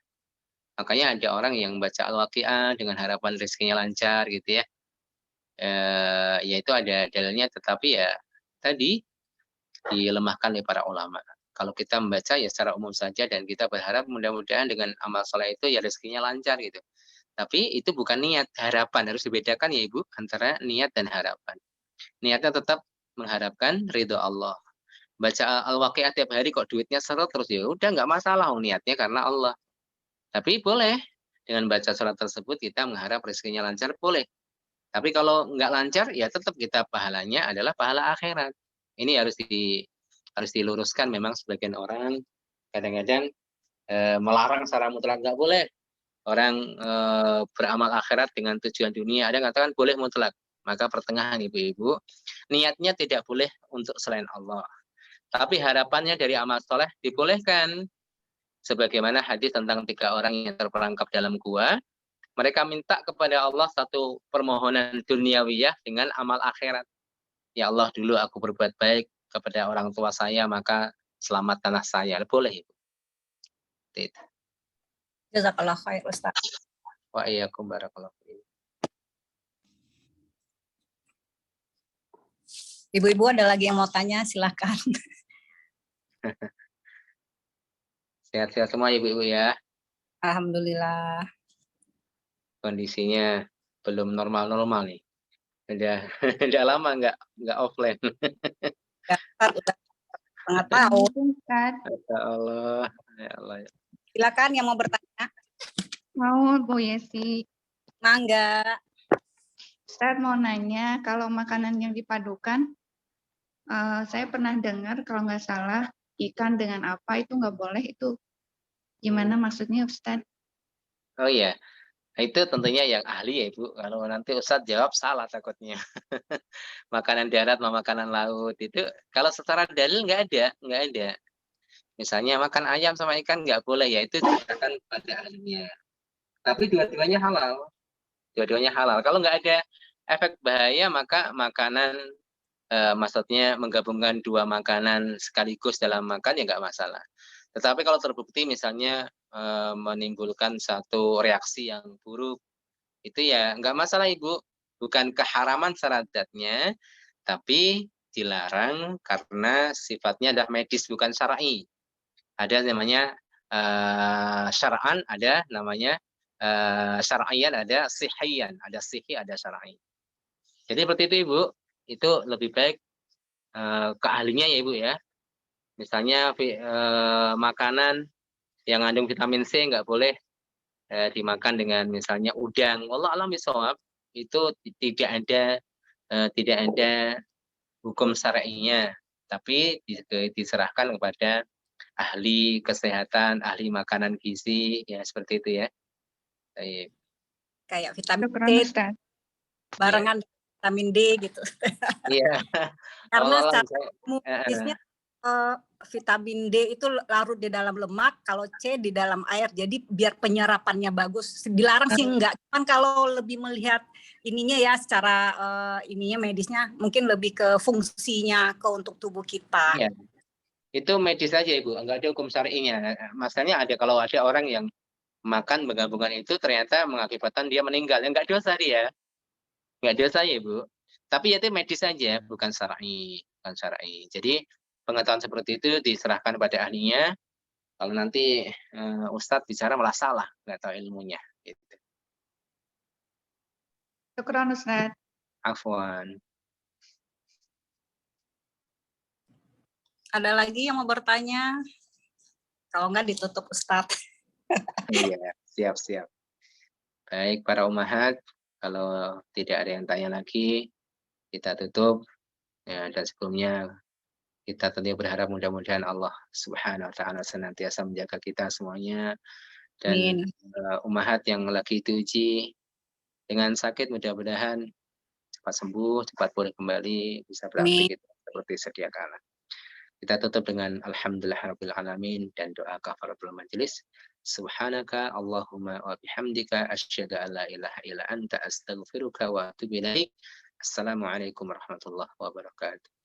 Makanya ada orang yang baca Al-Waqiah dengan harapan rezekinya lancar gitu ya. Yaitu ada dalilnya, tetapi ya tadi dilemahkan oleh para ulama. Kalau kita membaca ya secara umum saja dan kita berharap mudah-mudahan dengan amal soleh itu ya rezekinya lancar gitu. Tapi itu bukan niat, harapan. Harus dibedakan ya Ibu antara niat dan harapan. Niatnya tetap mengharapkan ridho Allah. Baca Al-Waqiah tiap hari kok duitnya seret terus, ya udah nggak masalah, niatnya karena Allah. Tapi boleh dengan baca surat tersebut kita mengharap rezekinya lancar, boleh. Tapi kalau nggak lancar ya tetap kita pahalanya adalah pahala akhirat. Ini harus diluruskan. Memang sebagian orang kadang-kadang melarang secara mutlak, nggak boleh orang beramal akhirat dengan tujuan dunia. Ada yang katakan boleh mutlak. Maka pertengahan ibu-ibu, niatnya tidak boleh untuk selain Allah. Tapi harapannya dari amal soleh dibolehkan. Sebagaimana hadis tentang 3 orang yang terperangkap dalam gua. Mereka minta kepada Allah satu permohonan duniawiyah dengan amal akhirat. Ya Allah, dulu aku berbuat baik kepada orang tua saya, maka selamatkanlah saya. Boleh Ibu. Tidak. Jazakallah khair Ustaz. Wa iyyakum barakallahu fiikum. Ibu-ibu ada lagi yang mau tanya, silakan. Sehat-sehat semua ibu-ibu ya. Alhamdulillah. Kondisinya belum normal-normal nih. Udah lama nggak offline. Ya, udah setengah tahun. Ya Allah, ya Allah. Silakan yang mau bertanya. Mau Bu Yesi. Mangga. Ustaz mau nanya, kalau makanan yang dipadukan, saya pernah dengar kalau nggak salah ikan dengan apa itu nggak boleh, itu gimana maksudnya Ustaz? Oh iya, itu tentunya yang ahli ya Ibu. Kalau nanti Ustadz jawab salah takutnya. Makanan darat sama makanan laut itu kalau secara dalil nggak ada. Misalnya makan ayam sama ikan nggak boleh, ya itu diserahkan pada ahlinya. Tapi dua-duanya halal. Dua-duanya halal. Kalau nggak ada efek bahaya, maka makanan maksudnya menggabungkan 2 makanan sekaligus dalam makan ya nggak masalah. Tetapi kalau terbukti misalnya menimbulkan satu reaksi yang buruk, itu ya nggak masalah Ibu. Bukan keharaman secara zatnya, tapi dilarang karena sifatnya adalah medis, bukan syar'i. Ada namanya syar'an, ada namanya syar'iyan, ada sihiyan, ada sihi, ada syar'i. Jadi seperti itu Ibu. Itu lebih baik ke ahlinya ya Ibu ya. Misalnya makanan yang mengandung vitamin C nggak boleh dimakan dengan misalnya udang. Wallahu a'lam bishawab, itu tidak ada hukum syar'inya, tapi diserahkan kepada ahli kesehatan, ahli makanan gizi, ya seperti itu ya. Baik. Kayak vitamin Syukran, C Ustaz. barengan vitamin D gitu. Iya. Karena Allah, secara medisnya vitamin D itu larut di dalam lemak, kalau C di dalam air. Jadi biar penyerapannya bagus. Dilarang sih enggak. Cuman kalau lebih melihat ininya ya secara ininya medisnya mungkin lebih ke fungsinya untuk tubuh kita. Iya. Itu medis saja Ibu, enggak ada hukum syar'inya. Masalahnya kalau ada orang yang makan menggabungkan itu ternyata mengakibatkan dia meninggal. Enggak dosa dia. Enggak dosa ya Ibu. Tapi itu medis saja, bukan syar'i, bukan syar'i. Jadi pengetahuan seperti itu diserahkan pada ahlinya. Kalau nanti Ustadz bicara malah salah, nggak tahu ilmunya. Gitu. Syukran, Ustaz. Afwan. Ada lagi yang mau bertanya? Kalau nggak ditutup Ustadz. Iya, siap-siap. Baik para umahat, kalau tidak ada yang tanya lagi, kita tutup. Ya, dan sebelumnya kita tentunya berharap mudah-mudahan Allah Subhanahu wa taala senantiasa menjaga kita semuanya, dan Amin. ummahat yang lagi diuji dengan sakit mudah-mudahan cepat sembuh, cepat pulih kembali, bisa Amin. beraktivitas seperti sedia kala. Kita tutup dengan alhamdulillahirabbil alamin dan doa kafaratul majelis. Subhanaka Allahumma wa bihamdika asyhadu an la ilaha illa anta astaghfiruka wa atubu ilaik. Assalamualaikum warahmatullahi wabarakatuh.